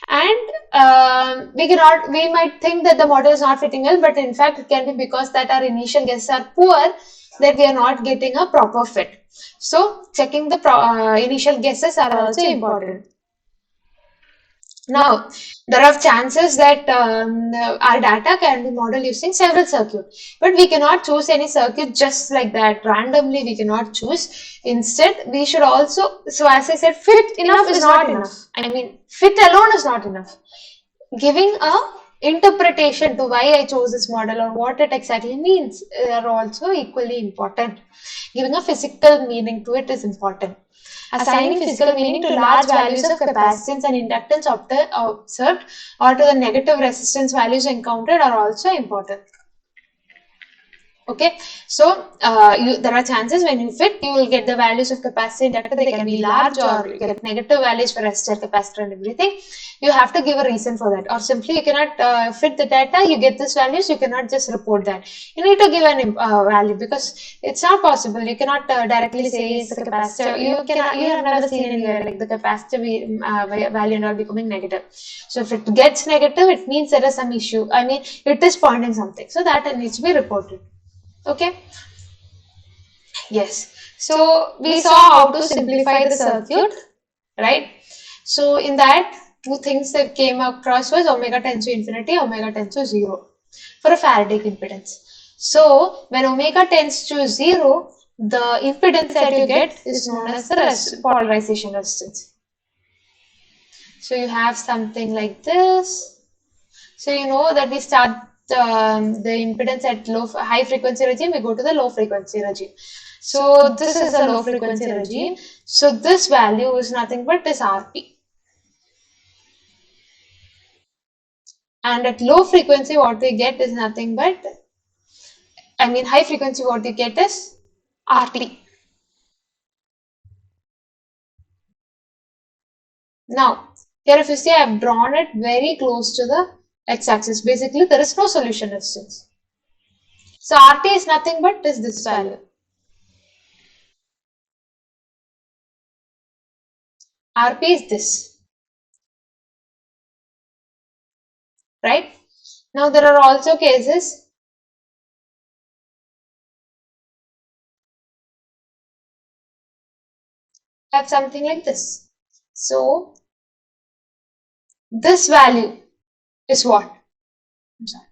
Speaker 1: And we might think that the model is not fitting well, but in fact, it can be because that our initial guesses are poor that we are not getting a proper fit. So, checking the initial guesses are also important. Now, there are chances that our data can be modeled using several circuits, but we cannot choose any circuit just like that randomly. We cannot choose. Instead, we should also, so as I said, fit enough is not enough. I mean, fit alone is not enough. Giving a interpretation to why I chose this model or what it exactly means are also equally important. Giving a physical meaning to it is important. Assigning physical meaning to large values of capacitance and inductance observed or to the negative resistance values encountered are also important. Okay, so there are chances when you fit, you will get the values of capacitor, inductor. They can be large or you get negative values for resistor, capacitor, and everything. You have to give a reason for that, or simply you cannot fit the data. You get these values, you cannot just report that. You need to give an value because it's not possible. You cannot directly say it's a capacitor. You cannot. You have never seen anywhere like the capacitor value and all becoming negative. So if it gets negative, it means there is some issue. I mean, it is pointing something. So that needs to be reported. Okay. Yes. So we saw how to simplify the circuit, right? So in that, two things that came across was omega tends to infinity, omega tends to 0 for a Faraday impedance. So when omega tends to 0, the impedance that you get is known as the polarization resistance. So you have something like this. So you know that we start the impedance at high frequency regime, we go to the low frequency regime. So this is a low frequency regime. So this value is nothing but this RP. And at low frequency, what we get is nothing but, I mean high frequency, what we get is RT. Now, here if you see, I have drawn it very close to the x-axis. Basically, there is no solution resistance. So RT is nothing but this value. RP is this, right? Now there are also cases have something like this. So this value is what? I'm sorry.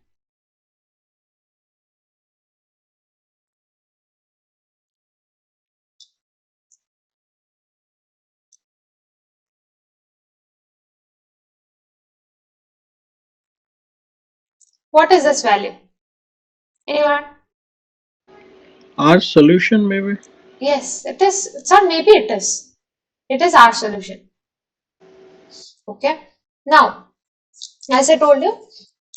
Speaker 1: What is this value? Anyone?
Speaker 3: Our solution maybe.
Speaker 1: Yes, it is. It's not maybe it is. It is our solution. Okay. Now, as I told you,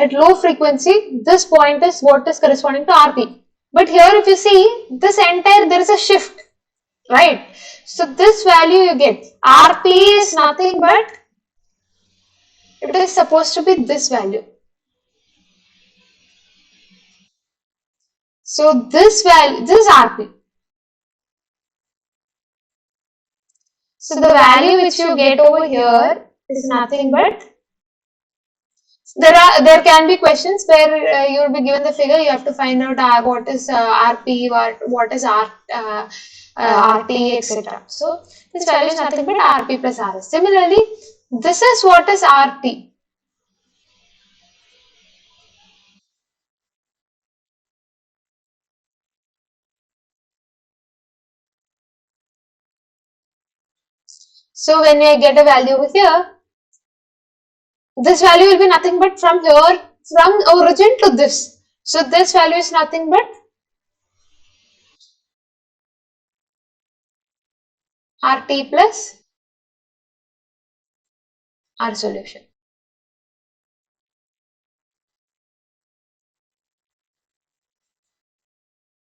Speaker 1: at low frequency, this point is what is corresponding to RP. But here, if you see, this entire, there is a shift, right? So this value you get, RP is nothing but, it is supposed to be this value. So this value, this is RP. So the value which you get over here is nothing but, there can be questions where you will be given the figure, you have to find out what is RP, what is RT, etc. So this value is nothing but RP plus RS. Similarly, this is what is RT. So when I get a value over here, this value will be nothing but from here, from origin to this. So this value is nothing but RT plus R solution.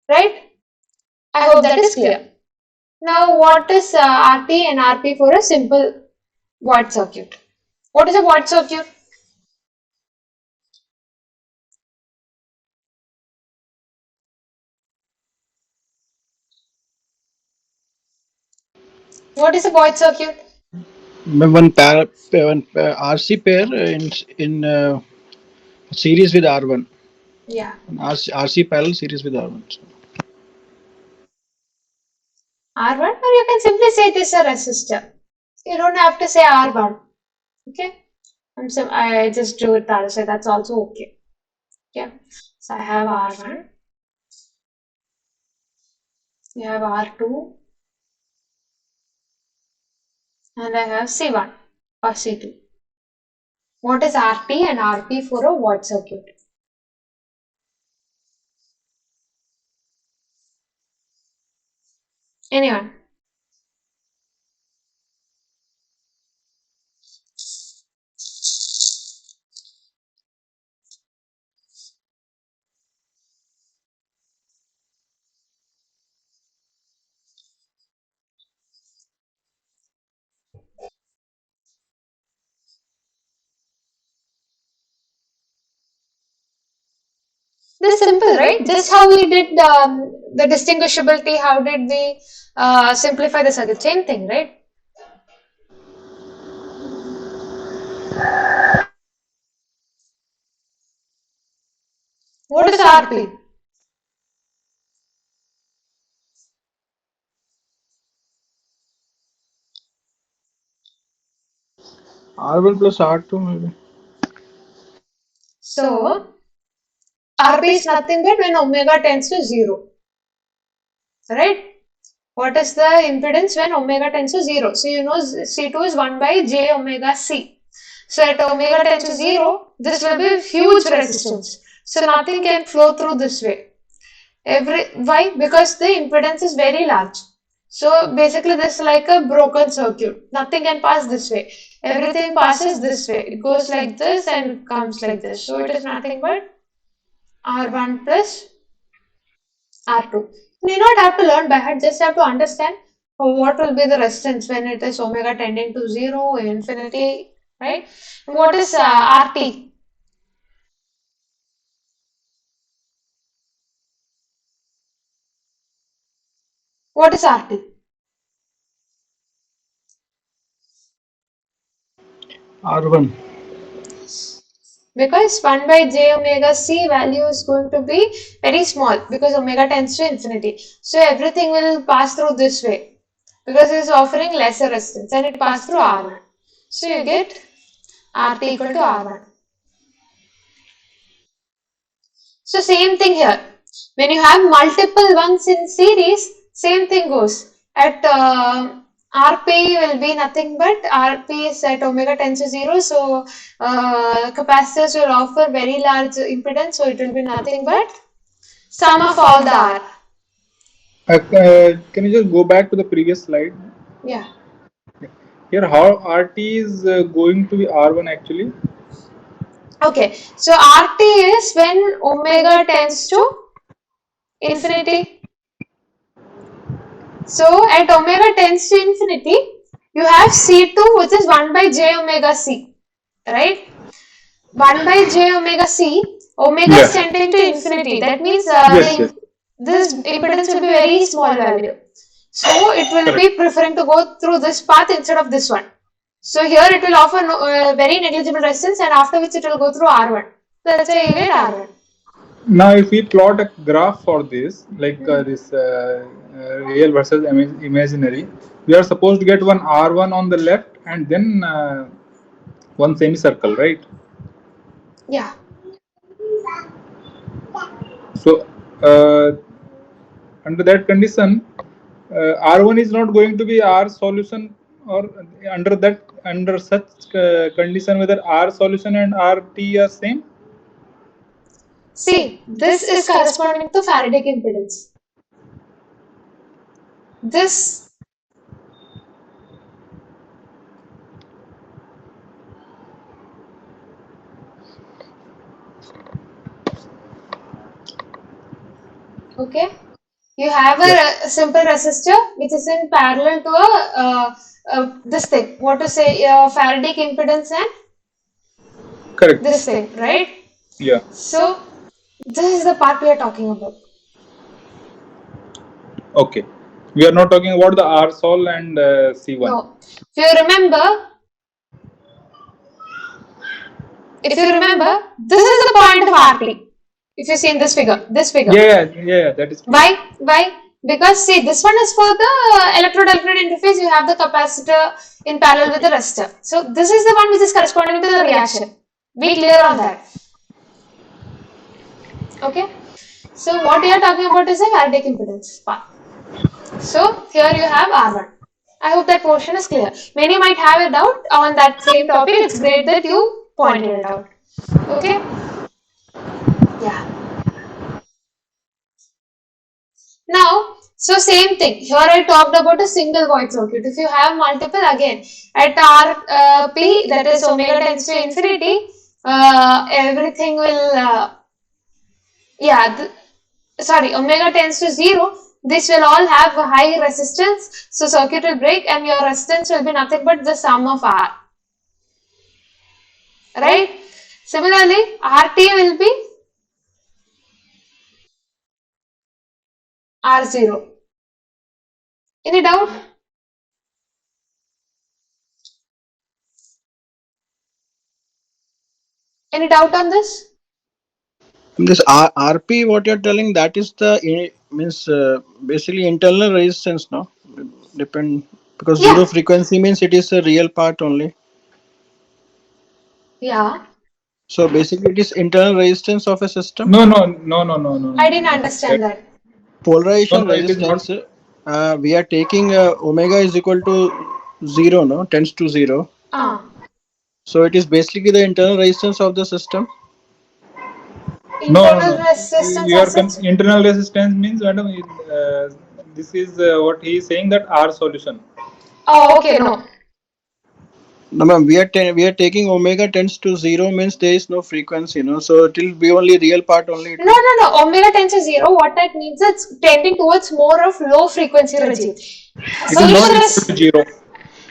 Speaker 1: Right? I hope that is clear. Now, what is RT and RP for a simple void circuit? What is a void circuit? What is a void circuit?
Speaker 3: One RC pair in series with R1.
Speaker 1: Yeah,
Speaker 3: RC parallel series with R1. So
Speaker 1: R1, or you can simply say this is a resistor. You don't have to say R1. Okay, I just do it the other side. That's also okay. Okay, so I have R1. You have R2, and I have C1 or C2. What is RT and RP for a void circuit? Anyone? This is simple, right? Just how we did the distinguishability, how did we simplify the circuit? Same thing, right? What is RP?
Speaker 3: R1 plus R2 maybe.
Speaker 1: So, RP is nothing but when omega tends to 0, right? What is the impedance when omega tends to 0? So, you know C2 is 1 by j omega C. So, at omega tends to 0, this will be huge resistance. So, nothing can flow through this way. Why? Because the impedance is very large. So basically this is like a broken circuit. Nothing can pass this way. Everything passes this way. It goes like this and comes like this. So it is nothing but R1 plus R2. You need not have to learn by heart, just have to understand what will be the resistance when it is omega tending to 0, infinity, right? What is RT? What is RT?
Speaker 3: R1.
Speaker 1: Because 1 by j omega c value is going to be very small because omega tends to infinity. So everything will pass through this way because it is offering lesser resistance and it passes through R1. So you get RT equal to R1. So same thing here. When you have multiple ones in series, same thing goes. At RP will be nothing but RP is at omega tends to 0. So capacitors will offer very large impedance. So it will be nothing but sum of all the R.
Speaker 2: Can you just go back to the previous slide?
Speaker 1: Yeah.
Speaker 2: Here, how RT is going to be R1 actually?
Speaker 1: Okay. So RT is when omega tends to infinity. So at omega tends to infinity, you have C2 which is 1 by j omega c, right? 1 by j omega c, omega is tending to infinity. That means this impedance will be very small value. So it will be preferring to go through this path instead of this one. So here it will offer very negligible resistance and after which it will go through R1. That's why you get R1.
Speaker 2: Now, if we plot a graph for this, like this real versus imaginary, we are supposed to get one R1 on the left and then one semicircle, right?
Speaker 1: Yeah.
Speaker 2: So, under that condition, R1 is not going to be R solution, or under such condition, whether R solution and RT are same.
Speaker 1: See, this is corresponding to Faradic impedance. This okay. You have a simple resistor which is in parallel to this thing. What to say? Faradic impedance and
Speaker 2: Correct.
Speaker 1: this thing, right?
Speaker 2: Yeah.
Speaker 1: So this is the part we are talking about.
Speaker 2: Okay. We are not talking about the R sol and C1.
Speaker 1: No. If you remember, this is the point of RT. If you see in this figure,
Speaker 2: Yeah, that is clear.
Speaker 1: Why? Because see, this one is for the electrode-electrode interface. You have the capacitor in parallel with the resistor. So this is the one which is corresponding to the reaction. Be clear on that. Okay. So what we are talking about is a Faradic impedance part. So here you have R1. I hope that portion is clear. Many might have a doubt on that same topic. It's great that you pointed it out. Okay. Yeah. Now, so same thing. Here I talked about a single void circuit. If you have multiple, again at RP, that is omega tends to infinity, everything will omega tends to 0. This will all have a high resistance, so circuit will break and your resistance will be nothing but the sum of R. Right? Similarly, RT will be R0. Any doubt? Any doubt on this?
Speaker 3: This RP, what you're telling, that is the means basically internal resistance, no? Depend, because
Speaker 1: Yeah.
Speaker 3: zero frequency means it is a real part only.
Speaker 1: Yeah.
Speaker 3: So basically, it is internal resistance of a system.
Speaker 2: No.
Speaker 1: I didn't understand that.
Speaker 3: Polarization
Speaker 2: No, it is not.
Speaker 3: resistance. We are taking omega is equal to 0, no? Tends to 0. So it is basically the internal resistance of the system.
Speaker 1: Internal resistance
Speaker 2: Your
Speaker 1: as such?
Speaker 2: internal resistance means, madam, this is what he is saying, that R solution.
Speaker 1: Oh, okay, no.
Speaker 3: No, ma'am, we are taking omega tends to 0 means there is no frequency, no? So it will be only real part only.
Speaker 1: No. Omega tends to 0. What that means is it's tending towards more of low frequency regime.
Speaker 2: It is not equal to 0.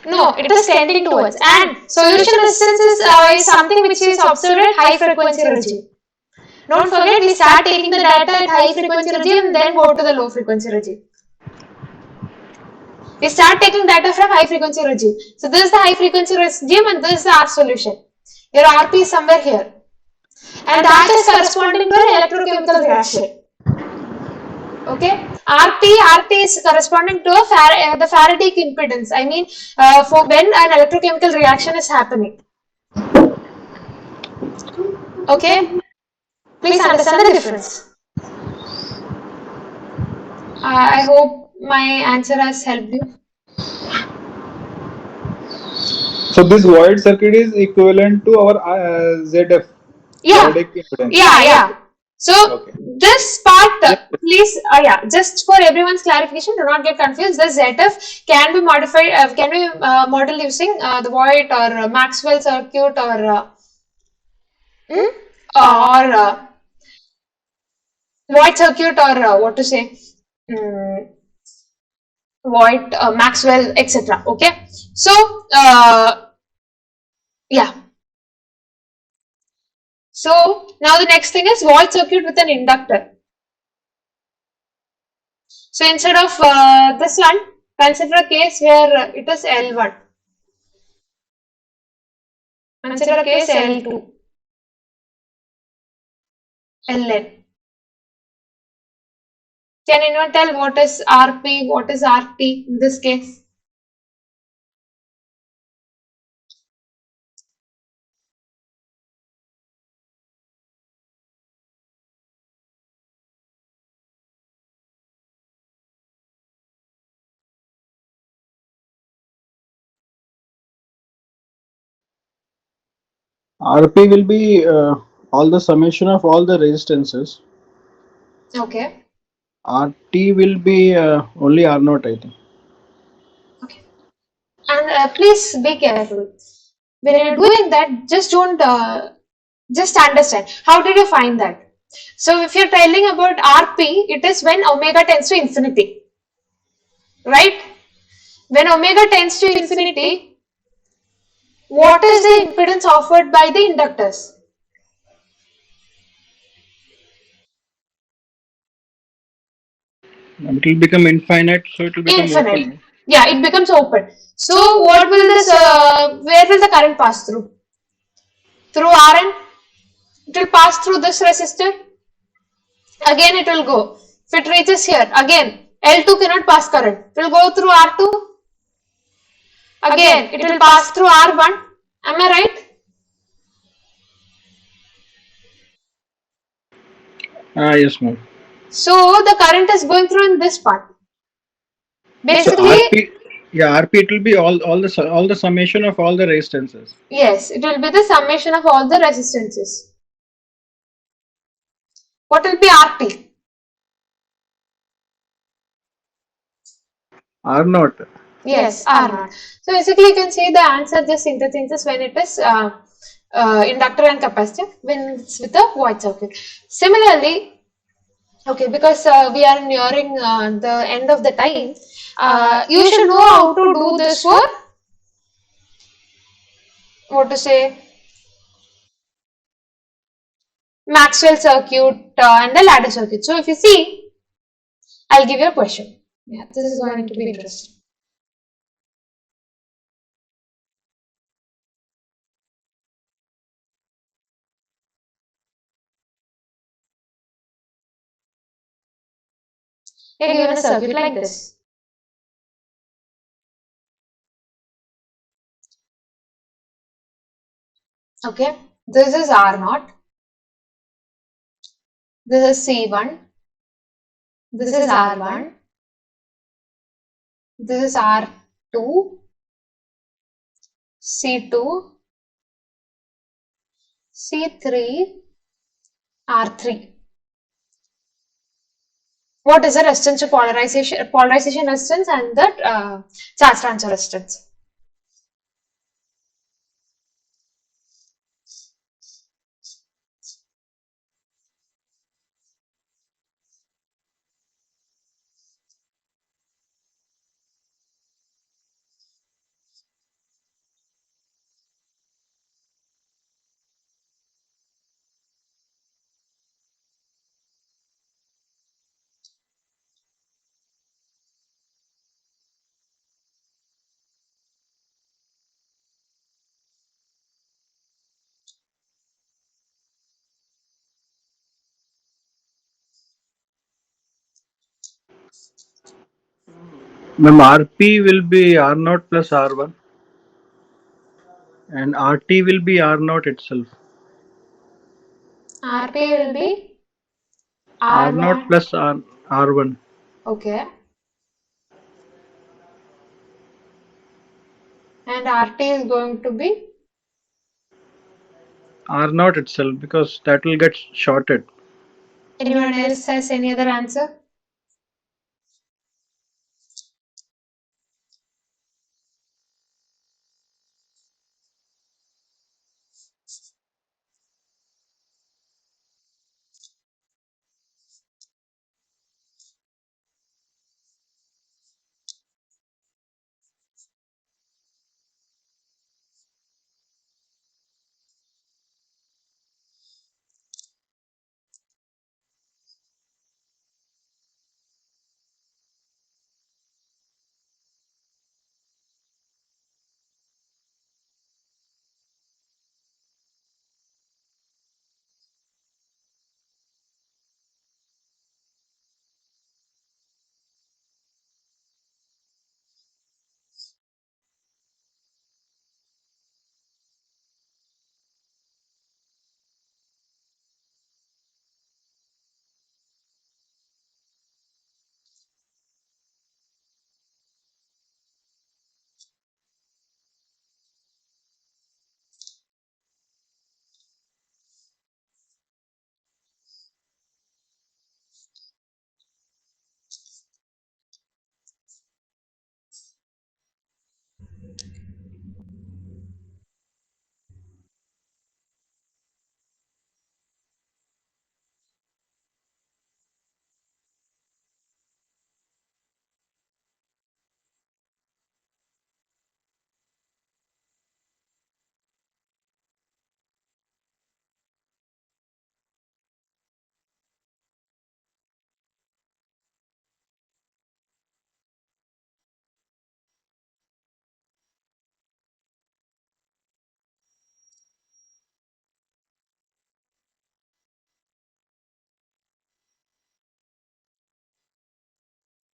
Speaker 1: No, it is tending towards. And solution resistance is something which is observed at high frequency regime. Don't forget, we start taking the data at high frequency regime, then go to the low frequency regime. We start taking data from high frequency regime. So this is the high frequency regime and this is the R solution. Your RP is somewhere here. And that is corresponding to an electrochemical reaction. Okay, RT is corresponding to the Faradic impedance. I mean, for when an electrochemical reaction is happening. Okay, please understand the difference. I hope my answer has helped you.
Speaker 2: So this void circuit is equivalent to our ZF.
Speaker 1: Yeah.
Speaker 2: Faradic impedance.
Speaker 1: Yeah. So
Speaker 2: Okay.
Speaker 1: this part, please, just for everyone's clarification, do not get confused. The ZF can be modified, can be modeled using the void or Maxwell circuit or void circuit or what to say, void Maxwell, etc. Okay. So yeah. So now the next thing is void circuit with an inductor. So instead of this one, consider a case where it is L1. Consider a case L2, Ln. Can anyone tell what is Rp, what is Rt in this case?
Speaker 3: RP will be all the summation of all the resistances.
Speaker 1: Okay.
Speaker 3: RT will be only R naught, I think.
Speaker 1: Okay. And please be careful. When you're doing that, just don't, just understand. How did you find that? So if you're telling about Rp, it is when omega tends to infinity. Right? When omega tends to infinity, what is the impedance offered by the inductors?
Speaker 3: It will become infinite, so it will become
Speaker 1: Infinite.
Speaker 3: open.
Speaker 1: Yeah, it becomes open. So what will this, where will the current pass through? Through Rn? It will pass through this resistor. Again it will go. If it reaches here, again L2 cannot pass current. It will go through R2. Again it will pass through R1. Am I right?
Speaker 3: Yes, ma'am.
Speaker 1: So the current is going through in this part.
Speaker 3: So
Speaker 1: Basically,
Speaker 3: RP, yeah, RP it will be all the summation of all the resistances.
Speaker 1: yes, it will be the summation of all the resistances. What will be RT?
Speaker 3: R naught.
Speaker 1: Yes, R naught. So basically, you can say the answer just interchanges when it is inductor and capacitor, when it's with a void circuit. Similarly, okay, because we are nearing the end of the time, you should know how to do this for what to say Maxwell circuit and the ladder circuit. So if you see, I'll give you a question. Yeah, this is going to be interesting. You're given a circuit like this. Okay, this is R naught. This is C1. This is R1. This is R2. C2. C3. R3. What is the resistance to polarization resistance and the charge transfer resistance?
Speaker 3: Ma'am, RP will be R naught plus R1 and RT will be R naught itself.
Speaker 1: RP will be
Speaker 3: R naught
Speaker 1: R1.
Speaker 3: plus R1.
Speaker 1: Okay. And RT is going to be.
Speaker 3: R naught itself because that will get shorted.
Speaker 1: Anyone else has any other answer?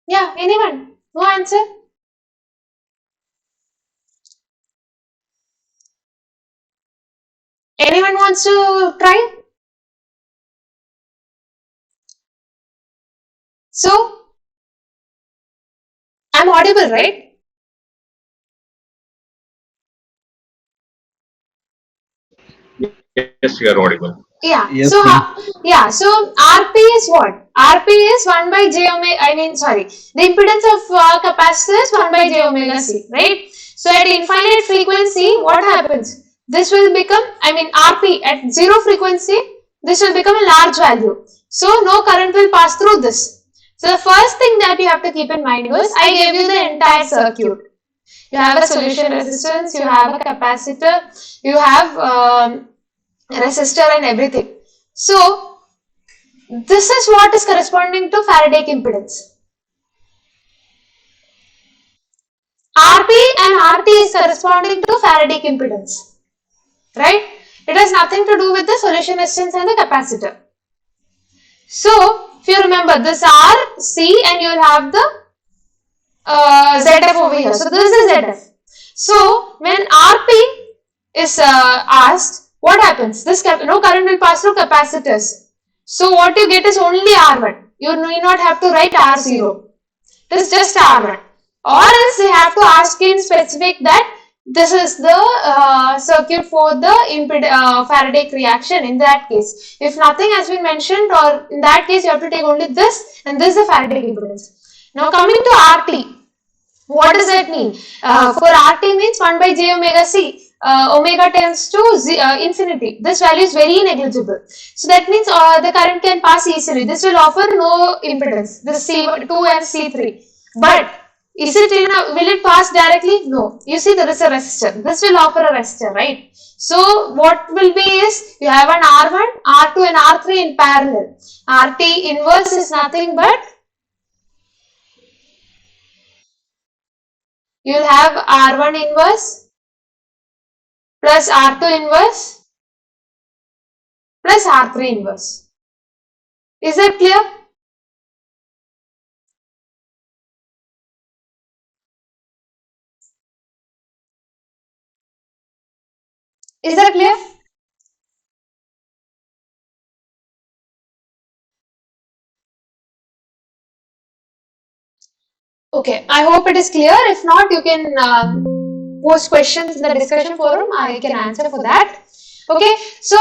Speaker 1: Yeah, anyone? No answer? Anyone wants to try? So, I'm audible, right?
Speaker 4: Yes, you are audible.
Speaker 1: Yeah.
Speaker 3: Yes,
Speaker 1: So,
Speaker 3: ma'am.
Speaker 1: so RP is what? RP is 1 by j omega, I mean, sorry, the impedance of capacitor is 1 by j omega c, right? So, at infinite frequency, what happens? This will become, I mean, RP at zero frequency, this will become a large value. So, no current will pass through this. So, the first thing that you have to keep in mind was, I gave you the entire circuit. You have a solution resistance, you have a capacitor, you have resistor and everything. So, this is what is corresponding to Faraday impedance. RP and RT is corresponding to Faraday impedance, right? It has nothing to do with the solution resistance and the capacitor. So, if you remember, this R, C, and you will have the ZF over here. So, this is ZF. So, when RP is asked, what happens? This no current will pass through capacitors. So, what you get is only R1. You need not have to write R0. It is just R1. Or else you have to ask in specific that this is the circuit for the Faraday reaction in that case. If nothing has been mentioned, or in that case you have to take only this, and this is the Faraday impedance. Now coming to RT. What does that mean? For RT means 1 by j omega c. Omega tends to infinity. This value is very negligible. So that means the current can pass easily. This will offer no impedance. This C2 and C3. But is it will it pass directly? No. You see there is a resistor. This will offer a resistor, right? So what will be is you have an R1, R2 and R3 in parallel. RT inverse is nothing but you'll have R1 inverse plus R2 inverse plus R3 inverse. Is that clear? Is that clear? Okay, I hope it is clear. If not, you can post questions in the discussion forum. I can answer for that. Okay, so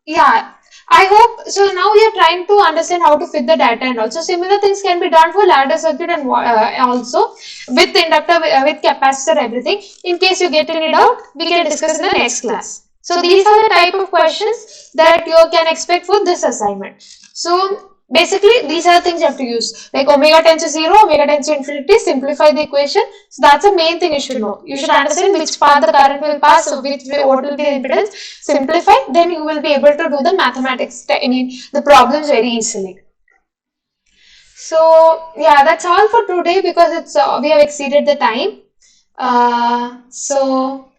Speaker 1: yeah, I hope so. Now we are trying to understand how to fit the data, and also similar things can be done for ladder circuit and also with inductor, with capacitor, everything. In case you get any doubt, we can discuss in the next class. So these are the type of questions that you can expect for this assignment. So basically, these are the things you have to use, like omega tends to 0, omega tends to infinity, simplify the equation. So that's the main thing you should know. You should understand which path the current will pass, so which way, what will be the impedance, simplify, then you will be able to do the mathematics, I mean the problems very easily. So yeah, that's all for today because it's we have exceeded the time. So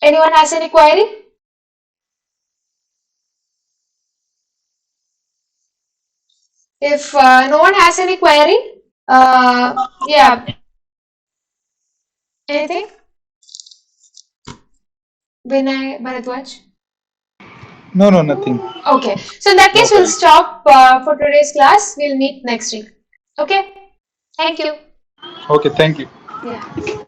Speaker 1: anyone has any query? If no one has any query, yeah, anything? Vinay, Bharadwaj?
Speaker 2: No, no, nothing.
Speaker 1: Okay, so in that
Speaker 2: No
Speaker 1: case, we'll
Speaker 2: queries.
Speaker 1: stop for today's class. We'll meet next week. Okay, thank you.
Speaker 2: Okay, thank you.
Speaker 1: Yeah.